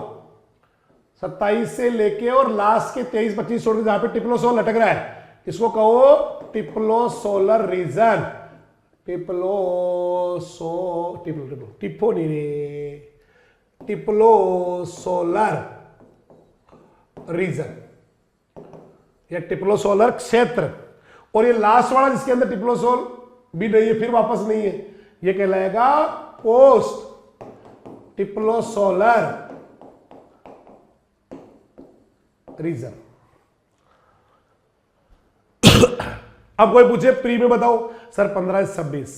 27 से लेके और लास्ट के 23-25 छोड़ के जहां पे टिप्लोसोल लटक रहा है, इसको कहो टिप्लोसोलर रीजन। टिप्लो नहीं रे, टिप्लोसोलर रीजन या टिप्लोसोलर क्षेत्र। और ये लास्ट वाला जिसके अंदर टिप्लोसोल भी नहीं है, फिर वापस नहीं है, ये कहलाएगा पोस्ट टिप्लोसोलर रीजन। अब कोई पूछे प्री में बताओ, सर 15 से 26,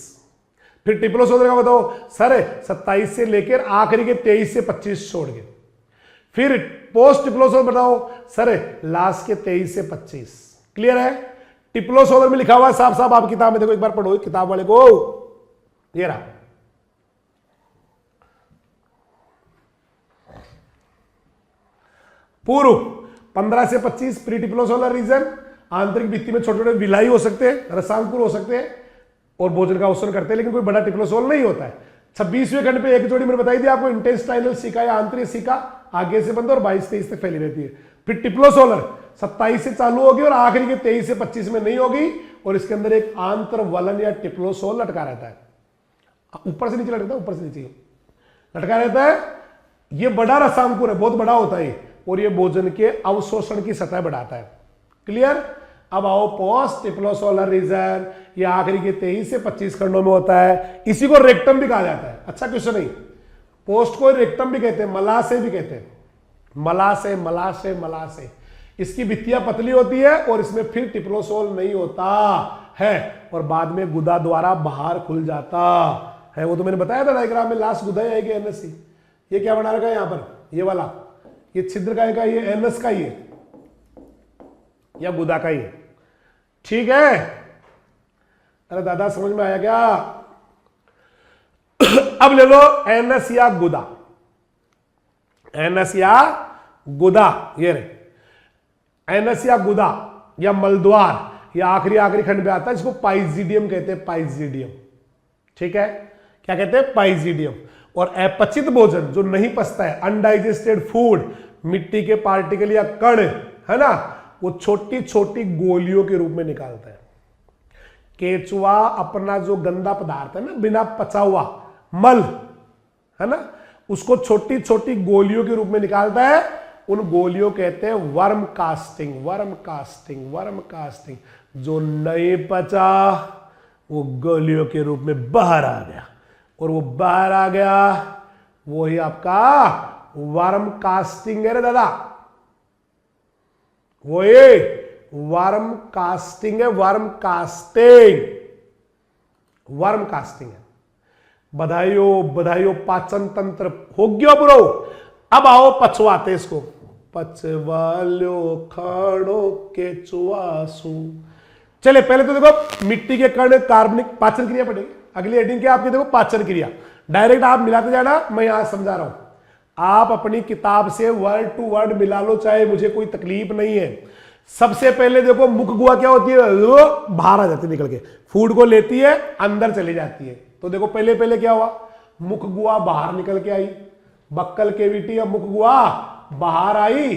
फिर टिप्लोसोलर का बताओ, सर 27 से लेकर आखिरी के 23 से 25 छोड़ के, फिर पोस्ट टिप्लोसोलर बताओ, सर लास्ट के 23 से 25। क्लियर है। टिप्लोसोलर में लिखा हुआ है साफ साफ, आप किताब में देखो, एक बार पढ़ो किताब वाले को, ये रहा। पूर्व 15 से 25 प्री टिप्लोसोलर रीजन, आंतरिक भित्ति में छोटे छोटे विलाई हो सकते हैं, रसांकुर हो सकते हैं और भोजन का अवशोषण करते हैं, लेकिन कोई बड़ा टिप्लोसोल नहीं होता है। 26वें खंड पे एक जोड़ी मैंने बताई थी आपको, इंटेस्टाइनल सिका या आंतरिक सिका आगे से बंद और 22-23 तक फैली रहती है। फिर टिप्लोसोलर 27 से चालू होगी और आखिरी के 23 से 25 में नहीं होगी, और इसके अंदर एक आंतरवलन या टिप्लोसोल लटका रहता है, ऊपर से नीचे लटकता है, ऊपर से नीचे लटका रहता है। ये बड़ा रसांकुर है, बहुत बड़ा होता है, और ये भोजन के अवशोषण की सतह बढ़ाता है। क्लियर। अब आओ पोस्ट टिप्लोसोलर रीजन, ये आखिरी के 23 से 25 खंडों में होता है, इसी को रेक्टम भी कहा जाता है। अच्छा क्वेश्चन नहीं, पोस्ट को रेक्टम भी कहते हैं, मलाशय भी कहते हैं, मलाशय मलाशय मलाशय। इसकी भित्तियां पतली होती है और इसमें फिर टिप्लोसोल नहीं होता है, और बाद में गुदा द्वारा बाहर खुल जाता है। वो तो मैंने बताया था डायग्राम में, लास्ट गुदा आएगी एनएससी। ये क्या बना रखा है यहां पर, ये वाला, ये छिद्र का ये एनएस का ही है या गुदा का ही है। ठीक है। अरे दादा समझ में आया क्या। अब ले लो एनएस या गुदा, एनस या गुदा, ये रहे एनस या गुदा या मलद्वार, या आखिरी खंड में आता है, इसको पाइजीडियम कहते हैं, पाइजीडियम। ठीक है, क्या कहते हैं? पाइजीडियम। और अपचित भोजन जो नहीं पचता है, अनडाइजेस्टेड फूड, मिट्टी के पार्टिकल या कण, है ना, वो छोटी छोटी गोलियों के रूप में निकालता है। केचुआ अपना जो गंदा पदार्थ है ना, बिना पचा हुआ मल, है ना, उसको छोटी छोटी गोलियों के रूप में निकालता है। उन गोलियों कहते हैं worm casting, worm casting, worm casting. जो नहीं पचा वो गोलियों के रूप में बाहर आ गया, और वो बाहर आ गया वो ही आपका वर्म कास्टिंग है रे दादा, वो ये वर्म कास्टिंग है, वर्म कास्टिंग, वर्म कास्टिंग है। बधाइयों बधाइयों, पाचन तंत्र हो गया ब्रो। अब आओ पचवाते इसको, पचवा लो खाड़ो के चुआसू। चले पहले तो देखो मिट्टी के कण कार्बनिक, पाचन क्रिया पड़ेगी अगली हेडिंग क्या आपकी, देखो पाचन क्रिया। डायरेक्ट आप मिलाते जाना, मैं यहां समझा रहा हूं। आप अपनी किताब से वर्ड टू वर्ड मिला लो, चाहे मुझे कोई तकलीफ नहीं है। सबसे पहले देखो मुख गुहा क्या होती है, वो बाहर आ जाती है निकल के, फूड को लेती है अंदर चली जाती है। तो देखो पहले पहले क्या हुआ, मुख गुहा बाहर निकल के आई, बक्कल केविटी, अब मुख गुहा बाहर आई,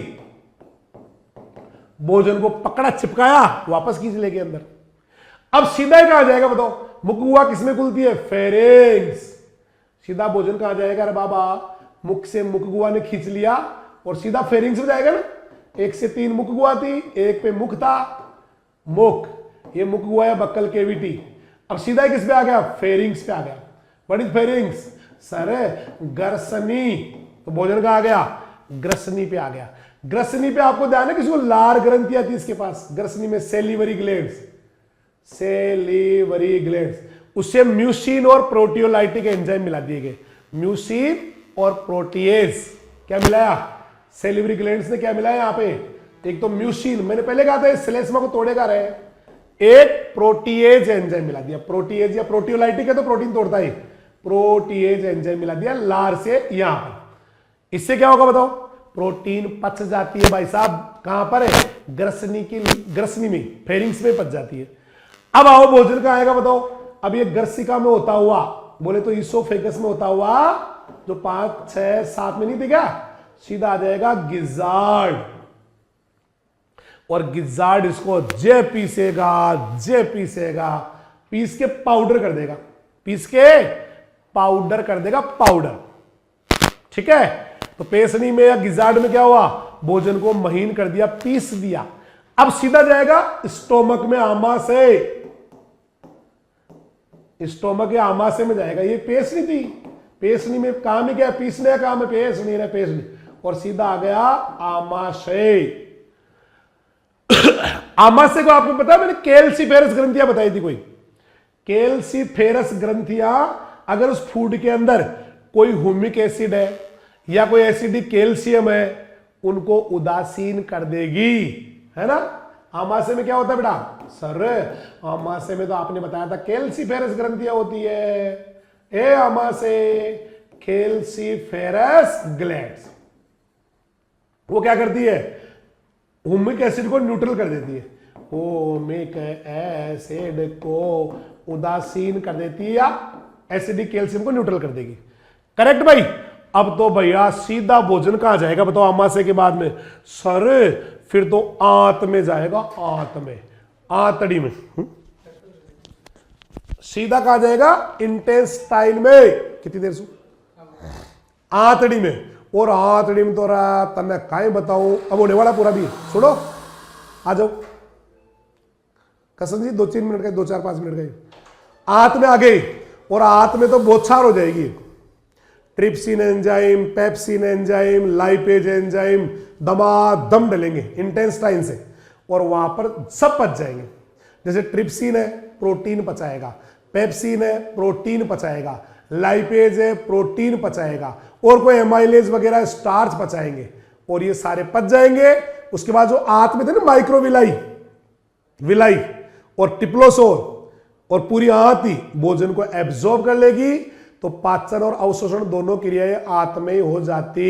भोजन को पकड़ा चिपकाया, वापस खींच लेके अंदर। अब सीधा कहां जाएगा बताओ, मुख गुहा किसमें खुलती है, फेरिंग्स। सीधा भोजन कहां जाएगा, अरे बाबा मुख से मुख गुहा ने खींच लिया और सीधा फेरिंग्स में जाएगा ना। 1 से 3 मुख गुहा थी, एक पे मुख था, मुख, ये मुख गुहा है बक्कल केविटी। अब सीधा किस पे आ गया, फेरिंग्स पे आ गया। व्हाट इज फेरिंग्स सर, ग्रसनी। तो भोजन कहां आ गया, ग्रसनी पे आ गया। ग्रसनी पे आपको ध्यान है किसी को लार ग्रंथि आती है इसके पास, ग्रसनी में सेलिवरी ग्लैंड्स, सेलिवरी ग्लैंड्स, उससे म्यूसिन और प्रोटियोलाइटिक एंजाइम मिला दिए गए। म्यूसिन और प्रोटीएज क्या मिलाया, सेलिवरी ग्लैंड्स ने क्या मिलाया यहां पे, एक तो म्यूसिन, मैंने पहले कहा था श्लेष्मा को तोड़ेगा रहे, एक प्रोटीएज एंजाइम मिला दिया। प्रोटीएज या प्रोटियोलाइटिक है तो प्रोटीन तोड़ता है, प्रोटीएज एंजाइम मिला दिया लार से यहां पर। इससे क्या होगा बताओ, प्रोटीन पच जाती है भाई साहब, कहां पर है, ग्रसनी की, ग्रसनी में, फेरिंग्स में पच जाती है। अब आओ भोजन का आएगा बताओ, अब ये ग्रसिका में होता हुआ, बोले तो ईसोफेगस में होता हुआ, जो 5, 6, 7 में नहीं दिखा, सीधा आ जाएगा गिजार्ड, और गिजार्ड इसको जे पीसेगा, जे पीसेगा, पीस के पाउडर कर देगा, पीस के पाउडर कर देगा, पाउडर। ठीक है, तो पेसनी में या गिजार्ड में क्या हुआ, भोजन को महीन कर दिया, पीस दिया। अब सीधा जाएगा स्टोमक में, आमाशय, स्टोमक या आमाशय में जाएगा। ये पेसनी थी, पेसनी में काम ही क्या, पीसने का काम है, पेसनी है, पेसनी, और सीधा आ गया आमाशय। आमाशय को आपको पता है, मैंने कैल्सीफेरस ग्रंथियां बताई थी, कोई कैल्सीफेरस ग्रंथियां अगर उस फूड के अंदर कोई ह्यूमिक एसिड है या कोई एसिडिक कैल्शियम है, उनको उदासीन कर देगी, है ना। आमाशय में क्या होता है बेटा, सर आमाशय में तो आपने बताया था कैल्सीफेरस ग्रंथियां होती है, ए आमाशय कैल्सीफेरस ग्लैंड्स, वो क्या करती है, ह्यूमिक एसिड को न्यूट्रल कर देती है, ह्यूमिक एसिड को उदासीन कर देती है, या एसिडिक कैल्शियम को न्यूट्रल कर देगी। करेक्ट भाई। अब तो भैया सीधा भोजन कहां जाएगा बताओ, आमाशय के बाद में, सर फिर तो आंत में जाएगा, आंत में, आंतड़ी में। सीधा कहां जाएगा, इंटेस्टाइन में, कितनी देर से, आंतड़ी में। और आंतड़ी में तो रहा तन्ने काहे बताऊं, अब होने वाला पूरा भी, सुनो आ जाओ कसम जी, 2-3 मिनट का, 2-4-5 मिनट का, आंत में आ गई, और आंत में तो बौछार हो जाएगी। Trypsin enzyme, pepsin enzyme, lipase enzyme दमादम डलेंगे इंटेस्टाइन से, और वहां पर सब पच जाएंगे। जैसे ट्रिप्सिन है प्रोटीन पचाएगा, पेप्सिन है प्रोटीन पचाएगा, लाइपेज है प्रोटीन पचाएगा, और कोई एमाइलेज वगैरह स्टार्च पचाएंगे, और ये सारे पच जाएंगे। उसके बाद जो आंत में थे ना माइक्रोविलाई, विलाई और टिप्लोसोर, और पूरी आंत ही भोजन को एब्जॉर्ब कर लेगी, तो पाचन और अवशोषण दोनों क्रियाएं आंत में ही हो जाती।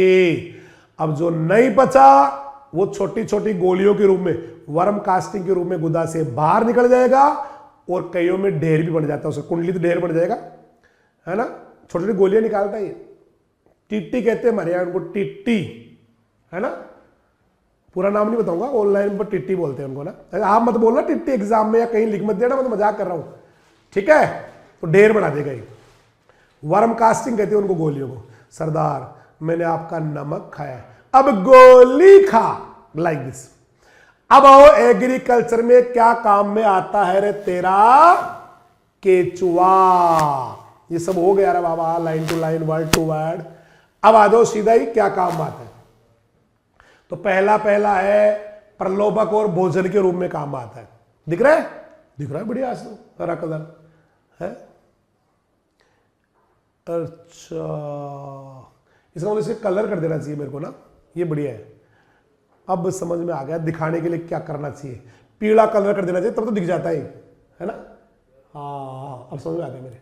अब जो नहीं पचा वो छोटी छोटी गोलियों के रूप में, वर्म कास्टिंग के रूप में गुदा से बाहर निकल जाएगा और कईयों में ढेर भी बन जाता है, उसका कुंडली तो ढेर बन जाएगा, है ना। छोटी छोटी गोलियां निकालता है ये, टिट्टी कहते हैं हमारे यहाँ उनको, टिट्टी, है ना। पूरा नाम नहीं बताऊंगा, ऑनलाइन पर टिट्टी बोलते हैं उनको ना। आप मत बोलना टिट्टी एग्जाम में या कहीं लिख मत देना, मैं तो मजाक कर रहा हूं, ठीक है। तो ढेर बना देगा ये, वर्म कास्टिंग कहते हैं उनको गोलियों को। सरदार मैंने आपका नमक खाया है, अब गोली खा, लाइक दिस। अब आओ एग्रीकल्चर में क्या काम में आता है रे तेरा केचुआ। ये सब हो गया रे बाबा, line to line, word to word. अब आ जाओ सीधा ही क्या काम आता है। तो पहला है प्रलोभक और भोजन के रूप में काम आता है। दिख रहा है, दिख रहा है, बढ़िया। आज तो हरा कलर है, अच्छा इसका मतलब इसे कलर कर देना चाहिए मेरे को ना, ये बढ़िया है। अब समझ में आ गया दिखाने के लिए क्या करना चाहिए, पीला कलर कर देना चाहिए, तब तो दिख जाता है ना। हाँ अब समझ में आ गया मेरे,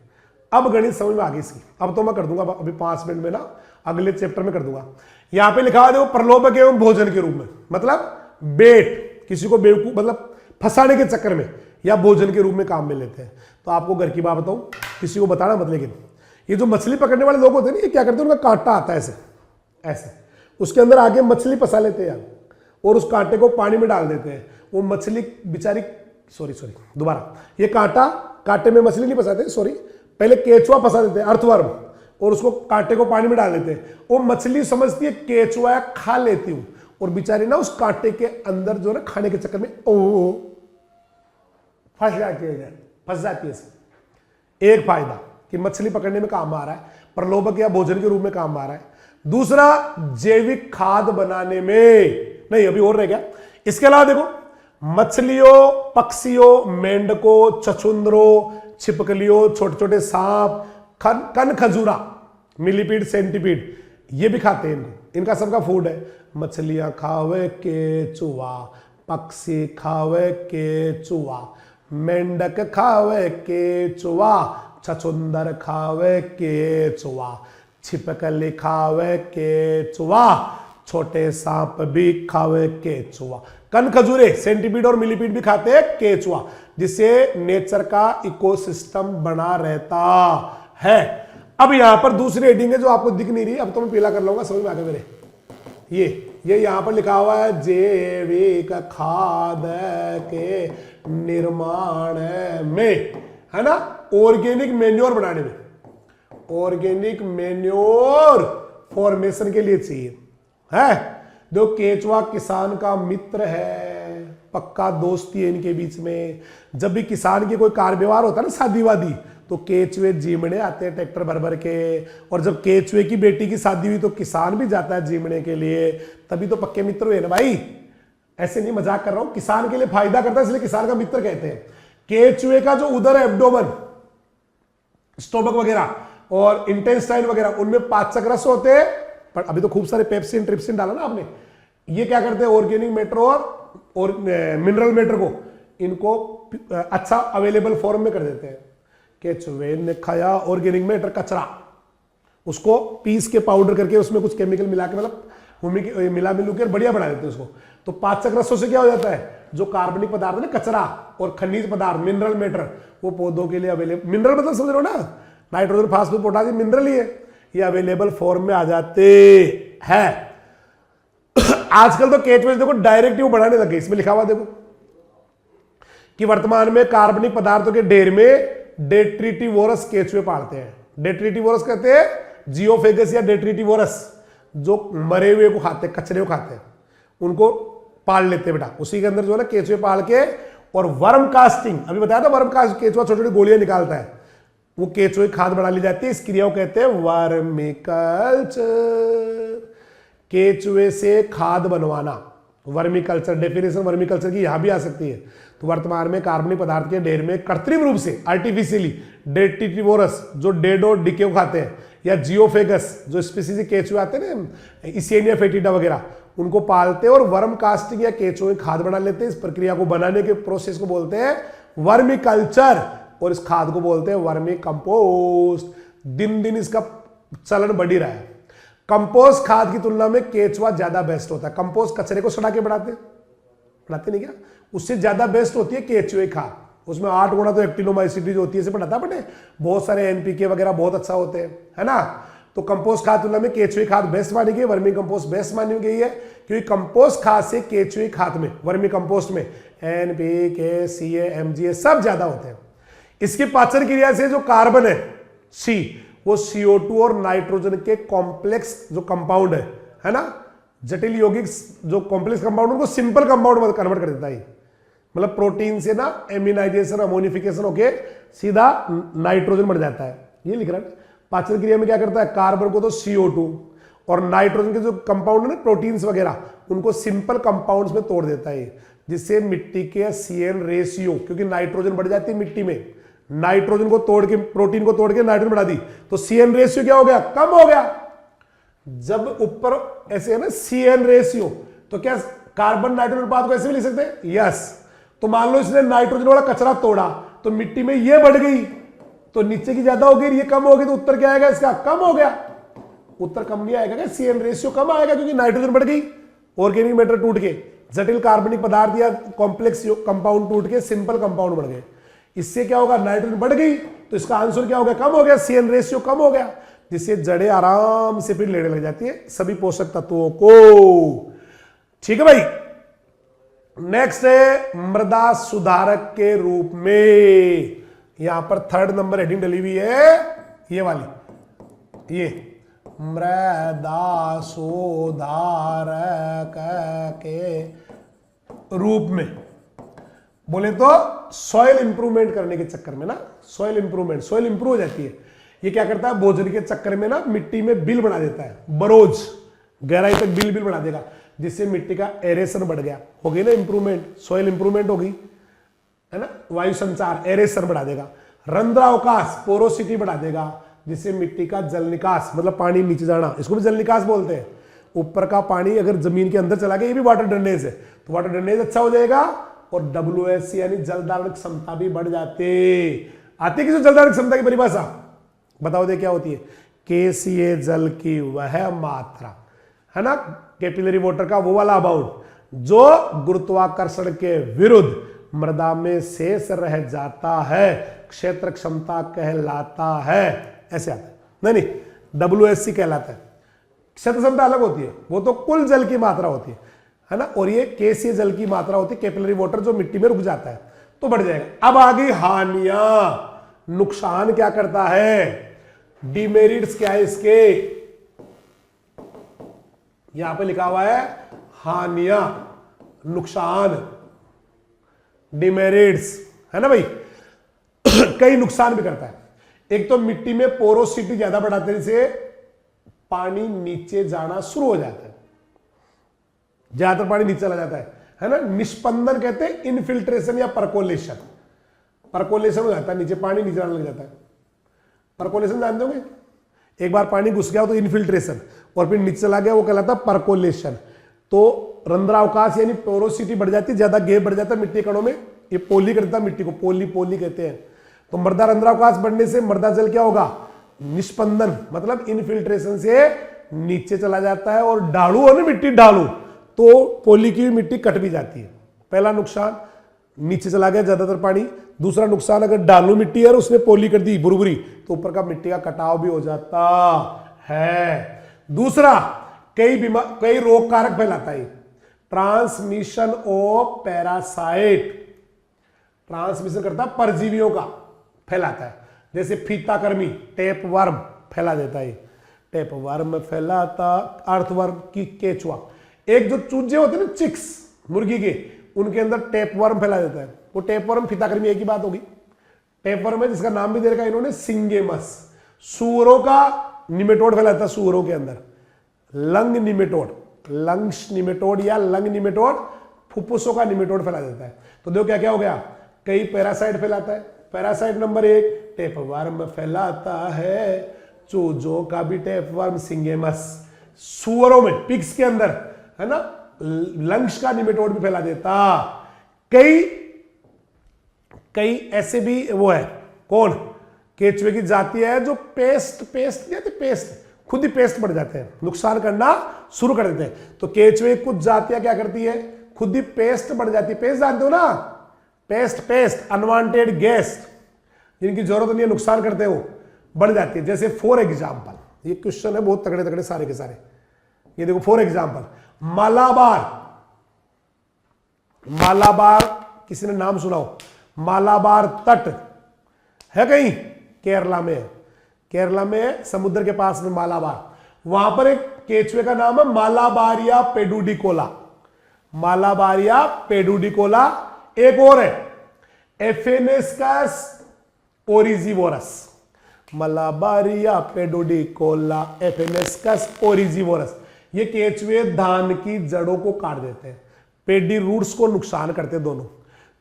अब गणित समझ में आ गई इसकी। अब तो मैं कर दूंगा अभी 5 मिनट में ना, अगले चैप्टर में कर दूंगा। यहां पे लिखा हुआ देखो, प्रलोभक एवं भोजन के रूप में, मतलब बेट, किसी को बेवकूफ मतलब फंसाने के चक्कर में या भोजन के रूप में काम में लेते हैं। तो आपको घर की बात बताऊं, किसी को बताना मत, लेकिन ये जो मछली पकड़ने वाले लोग होते हैं ना, ये क्या करते हैं, उनका कांटा आता है ऐसे ऐसे, उसके अंदर आके मछली फंसा लेते हैं और उस कांटे को पानी में डाल देते हैं। वो मछली बेचारी, सॉरी दोबारा, ये कांटे में मछली नहीं फंसाते, सॉरी, पहले केचुआ फंसा देते हैं, अर्थवर्म, और उसको कांटे को पानी में डाल देते हैं। वो मछली समझती है केचुआ खा लेती हूं, और बेचारी ना उस कांटे के अंदर जो ना खाने के चक्कर में ओ फंस जाती है। एक फायदा कि मछली पकड़ने में काम आ रहा है, प्रलोभक या भोजन के रूप में काम आ रहा है। दूसरा, जैविक खाद बनाने में, नहीं अभी और रह गया। इसके अलावा देखो, मछलियों, पक्षियों, मेंढकों, छछुंदरों, छिपकलियों, छोटे छोटे सांप, कन खजूरा, मिलीपीड, सेंटीपीड, ये भी खाते हैं इनको, इनका सबका फूड है। मछलियां खावे केचुआ, पक्षी खावे केचुआ, मेंढक खावे केचुआ, छछुंदर खावे केचुआ, छिपकली खावे केचुआ, छोटे सांप भी खावे केचुआ, कन खजूरे, सेंटीपीड और मिलीपीड भी खाते हैं केचुआ, जिससे नेचर का इकोसिस्टम बना रहता है। अब यहां पर दूसरी हेडिंग है जो आपको दिख नहीं रही, अब तो मैं पीला कर लूंगा, समझ में आ गया मेरे। ये यहां पर लिखा हुआ है जैविक खाद के निर्माण में, है ना, ऑर्गेनिक मेन्योर बनाने में, ऑर्गेनिक मेन्योर फॉर्मेशन के लिए चाहिए है। जो केचुआ किसान का मित्र है, पक्का दोस्ती है इनके बीच में। जब भी किसान के कोई कार व्यवहार होता है ना, शादी वादी, तो केचुए जीमने आते हैं ट्रैक्टर भर भर के। और जब केचुए की बेटी की शादी हुई तो किसान भी जाता है जीमने के लिए, तभी तो पक्के मित्र हुए ना भाई। ऐसे नहीं, मजाक कर रहा हूं, किसान के लिए फायदा करता है इसलिए किसान का मित्र कहते हैं। केचुए का जो उदर है, एब्डोमेन, स्टोमक वगैरह और इंटेस्टाइन वगैरह, उनमें पाचक रस होते हैं। पर अभी तो खूब सारे पेप्सिन ट्रिप्सिन डाला ना आपने। ये क्या करते हैं, ऑर्गेनिक मैटर और मिनरल मैटर को, इनको अच्छा अवेलेबल फॉर्म में कर देते हैं। केचुए ने खाया ऑर्गेनिक मैटर, कचरा, उसको पीस के पाउडर करके उसमें कुछ केमिकल मिला के, मतलब मिला मिलू के बढ़िया बना देते हैं उसको। तो पाचक रसों से क्या हो जाता है, जो कार्बनिक पदार्थ है ना, कचरा और खनिज पदार्थ, मिनरल मैटर, वो पौधों के लिए अवेलेबल, मिनरल मतलब समझ रहे हो ना, नाइट्रोजन, फास्फोरस, पोटासियम, मिनरल ही है, ये अवेलेबल फॉर्म में आ जाते हैं। आजकल तो केचुए देखो डायरेक्टिव बढ़ाने लगे। इसमें लिखा हुआ देखो कि वर्तमान में कार्बनिक पदार्थों के ढेर में डेट्रिटिवोरस केचुए पालते हैं। डेट्रिटिवोरस कहते हैं जियोफेगस या डेट्रिटिवोरस, जो मरे हुए को खाते हैं, कचरे को खाते हैं, उनको पाल लेते हैं बेटा। उसी के अंदर जो है ना केचुए पाल के, और वर्म कास्टिंग, अभी बताया था वर्म कास्ट, केचुआ छोटी छोटी गोलियां निकालता है, वो केचुए खाद बना ली जाती है। इस क्रिया को कहते हैं वर्मिकल्चर। केचुए से खाद बनवाना, वर्मिकल्चर। डेफिनेशन वर्मिकल्चर की यहां भी आ सकती है। तो वर्तमान में कार्बनिक पदार्थ के ढेर में कृत्रिम रूप से, आर्टिफिशियली, डेट्रिटिवोरस जो डेड और डिके खाते हैं, या जियोफेगस जो स्पीसीज केचुए आते हैं ना, इसेनिया फेटिडा वगैरह, उनको पालते हैं और वर्म कास्टिंग या केचुए खाद बना लेते हैं। इस प्रक्रिया को बनाने के प्रोसेस को बोलते हैं वर्मिकल्चर, और इस खाद को बोलते हैं वर्मी कंपोस्ट। दिन दिन इसका चलन बढ़ ही रहा है। कंपोस्ट खाद की तुलना में केचुआ ज्यादा बेस्ट होता है। कंपोस्ट कचरे को सड़ा के बढ़ाते नहीं क्या, उससे ज्यादा बेस्ट होती है केचुए खाद। उसमें 8 गुना तो एक्टिनोमाइसिटी जो होती है पढ़ाता बटे, बहुत सारे एनपीके वगैरह बहुत अच्छा होते हैं, है ना। तो कंपोस्ट खाद तुलना में केचुए खाद बेस्ट मानी गई, वर्मी कंपोस्ट बेस्ट मानी गई है, क्योंकि कंपोस्ट खाद से केचुए खाद में, वर्मी कंपोस्ट में एनपीके, सीए, एमजीए सब ज्यादा होते हैं। इसकी पाचन क्रिया से जो कार्बन है सी, वो CO2 और नाइट्रोजन के कॉम्प्लेक्स जो कंपाउंड है ना, जटिल यौगिक जो कॉम्प्लेक्स कंपाउंड उनको सिंपल कंपाउंड में कन्वर्ट कर देता है। मतलब प्रोटीन से ना एमिनाइजेशन, अमोनिफिकेशन होके सीधा नाइट्रोजन बन जाता है, ये लिख रहा है। पाचन क्रिया में क्या करता है, कार्बन को तो CO2 और नाइट्रोजन के जो कंपाउंड है ना, प्रोटीन्स वगैरह, उनको सिंपल कंपाउंड्स में तोड़ देता है, जिससे मिट्टी के CN रेशियो, क्योंकि नाइट्रोजन बढ़ जाती है मिट्टी में, नाइट्रोजन को तोड़ के, प्रोटीन को तोड़ के नाइट्रोजन बढ़ा दी, तो CN रेशियो क्या हो गया, कम हो गया। जब ऊपर ऐसे है ना CN रेशियो, तो क्या कार्बन नाइट्रोजन अनुपात को ऐसे भी लिख सकते हैं, यस। तो मान लो इसने नाइट्रोजन वाला कचरा तोड़ा, तो मिट्टी में ये बढ़ गई, तो नीचे की ज्यादा हो गई, ये कम हो गई, तो उत्तर क्या आएगा इसका, कम हो गया। उत्तर कम नहीं आएगा, CN रेशियो कम आएगा, क्योंकि नाइट्रोजन बढ़ गई, ऑर्गेनिक मैटर टूट के जटिल कार्बनिक पदार्थ या कॉम्प्लेक्स कंपाउंड टूट के सिंपल कंपाउंड बढ़ गए। इससे क्या होगा, नाइट्रोजन बढ़ गई, तो इसका आंसर क्या हो गया, कम हो गया, CN रेशियो कम हो गया, जिससे जड़ें आराम से फिर लेने लग जाती है सभी पोषक तत्वों को। ठीक है भाई। नेक्स्ट है मृदा सुधारक के रूप में, यहां पर 3rd नंबर हेडिंग डली हुई है, ये वाली, ये मृदा सुधारक के रूप में बोले तो सॉइल इंप्रूवमेंट करने के चक्कर में ना, सॉइल इंप्रूवमेंट, सॉइल इंप्रूव हो जाती है। ये क्या करता है, भोजन के चक्कर में ना मिट्टी में बिल बना देता है, बरोज गहराई तक बिल बना देगा, जिससे मिट्टी का एरेशन बढ़ गया, हो गई ना इंप्रूवमेंट, सॉइल इंप्रूवमेंट होगी, है ना। वायु संचार, एरेशन बढ़ा देगा। रंध्रावकाश, पोरोसिटी बढ़ा देगा, जिससे मिट्टी का जल निकास, मतलब पानी नीचे जाना, इसको भी जल निकास बोलते हैं। ऊपर का पानी अगर जमीन के अंदर चला गया, ये भी वाटर ड्रेनेज है, तो वाटर ड्रेनेज अच्छा हो जाएगा, और WS यानी जल धारण क्षमता भी बढ़ जाते। आती है किसी जल धारण क्षमता की परिभाषा, बताओ दे क्या होती है, KCA जल की वह मात्रा, है ना, कैपिलरी वाटर का वो वाला अमाउंट जो गुरुत्वाकर्षण के विरुद्ध मृदा में शेष रह जाता है, क्षेत्र क्षमता कहलाता है, ऐसे आता है। नहीं, WSC कहलाता है। क्षेत्र क्षमता अलग होती है, वो तो कुल जल की मात्रा होती है ना, और ये KCA जल की मात्रा होती है, कैपिलरी वाटर जो मिट्टी में रुक जाता है तो बढ़ जाएगा। अब आ गई हानियां, नुकसान क्या करता है, डिमेरिट्स क्या है इसके, यहां पे लिखा हुआ है हानियां, नुकसान, डिमेरिट्स, है ना भाई। कई नुकसान भी करता है। एक तो मिट्टी में पोरोसिटी ज्यादा बढ़ाने से पानी नीचे जाना शुरू हो जाता है, ज्यादातर पानी नीचे चला जाता है ना। निष्पंदन कहते हैं इनफिल्ट्रेशन या परकोलेशन, परकोलेशन हो जाता है, नीचे पानी नीचे आने लग जाता है। परकोलेशन जानते होंगे, एक बार पानी घुस गया तो इनफिल्ट्रेशन, और फिर नीचे चला गया, वो कहलाता है परकोलेशन। तो रंध्रावकाश यानी पोरोसिटी बढ़ जाती है, ज्यादा गैप बढ़ जाता है मिट्टी कणों में, ये पोली करता है मिट्टी को, पोली कहते हैं। तो मृदा रंध्रावकाश बढ़ने से मृदा जल क्या होगा, निष्पंदन, मतलब इनफिल्ट्रेशन से नीचे चला जाता है, और ढालू हो ना मिट्टी, ढालू, तो पोली की मिट्टी कट भी जाती है। पहला नुकसान, नीचे चला गया ज्यादातर पानी। दूसरा नुकसान, अगर डालू मिट्टी है और उसने पोली कर दी बुरबुरी, तो ऊपर का मिट्टी का कटाव भी हो जाता है। दूसरा, कई रोग कारक फैलाता है, ट्रांसमिशन ऑफ पैरासाइट, ट्रांसमिशन करता है परजीवियों का, फैलाता है। जैसे फीताकृमि, टेप वर्म फैला देता है, टेप वर्म फैलाता, अर्थवर्म की केचुआ, एक जो चूजे होते हैं ना चिक्स मुर्गी के, उनके अंदर टेप वर्म फैला देता है। वो टेप वर्म फीताकृमि एक ही बात होगी। टेप वर्म है जिसका नाम भी दे रखा है इन्होंने सिंगेमस। सूअरों का निमेटोड फैलाता है सूअरों के अंदर, लंग निमेटोड, लंग्स निमेटोड या लंग निमेटोड, फुफ्फुसों का निमेटोड फैला देता है। तो देखो क्या क्या हो गया, कई पैरासाइट फैलाता है। पैरासाइट नंबर 1 टेप वर्म फैलाता है, चूजों का भी टेप वर्म सिंगेमस, सूअरों में पिग्स के अंदर है ना, लंग्स का निमेटोड भी फैला देता। कई ऐसे भी वो है, कौन, केचुए की जाति है जो पेस्ट खुद ही पेस्ट बढ़ जाते हैं, नुकसान करना शुरू कर देते हैं। तो केचुए कुछ जातियां क्या करती है, खुद ही पेस्ट बढ़ जाती है। पेस्ट जानते हो ना, पेस्ट अनवांटेड गेस्ट, जिनकी जरूरत नहीं है, नुकसान करते हो, बढ़ जाती है। जैसे फॉर एग्जाम्पल, ये क्वेश्चन है बहुत तगड़े तगड़े सारे के सारे। ये देखो फॉर एग्जाम्पल, मालाबार किसी ने नाम सुना हो? मालाबार तट है कहीं, केरला में है, केरला में समुद्र के पास में मालाबार, वहां पर एक केचुए का नाम है मालाबारिया पेडुडिकोला। मालाबारिया पेडुडिकोला। एक और है एफेनेस्कस ओरिजिवोरस। मालाबारिया पेडुडिकोला, एफेनेस्कस ओरिजिवोरस। ये केचुए धान की जड़ों को काट देते हैं, पेडी रूट्स को नुकसान करते दोनों।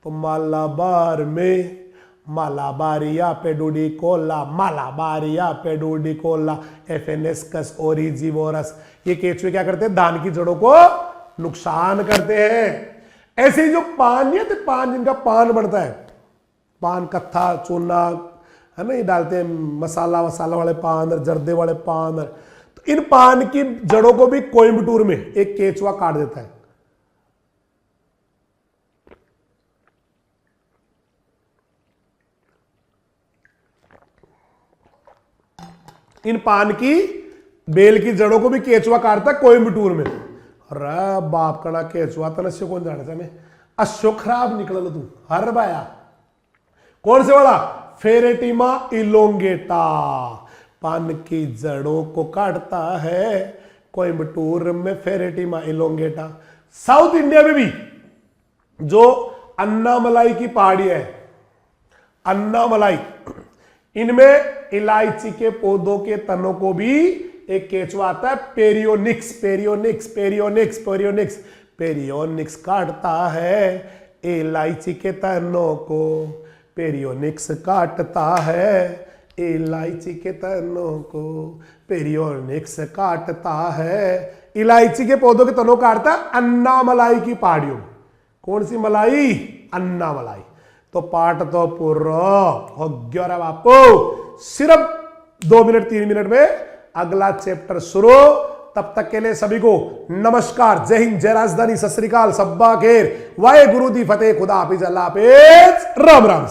तो मालाबार में मालाबारिया पेडुडिकोला, मालाबारिया पेडुडिकोला, एफेनेस्कस ओरिजिवोरस, ये केचुए क्या करते हैं, धान की जड़ों को नुकसान करते हैं। ऐसे ही जो पान है, तो पान जिनका पान बनता है, पान कत्था चूना है ना, ये डालते हैं मसाला वाले पान, जर्दे वाले पान। तो इन पान की जड़ों को भी कोयम्बटूर में एक केचुआ काट देता है। इन पान की बेल की जड़ों को भी केचुआ काटता है कोयम्बटूर में। अरे बाप कड़ा केचुआ तनस्य कौन जाने में अशोक खराब निकल तू हर बाया। कौन से वाला? फेरेटिमा इलोंगेटा, पान की जड़ों को काटता है कोयम्बटूर में फेरेटिमा इलोंगेटा। साउथ इंडिया में भी जो अन्नामलाई की पहाड़ी है, अन्नामलाई, इनमें इलायची के पौधों के तनों को भी एक केचुआ आता है, पेरियोनिक्स पेरियोनिक्स पेरियोनिक्स पेरियोनिक्स पेरियोनिक्स काटता है इलायची के तनों को, पेरियोनिक्स काटता है इलायची के तनों को, पेरियोनिक्स काटता है। इलायची के पौधों के तनों काटता है अन्नामलाई की पहाड़ियों। कौन सी मलाई? अन्नामलाई। तो पाठ तो पूरा हो गया रे बापू। सिर्फ 2 मिनट 3 मिनट में अगला चैप्टर शुरू। तब तक के लिए सभी को नमस्कार, जय हिंद, जय राजधानी, सत श्री अकाल, सब्बा खेर, वाहे गुरु दी फतेह, खुदा हाफिज, अल्लाह हाफिज, राम राम।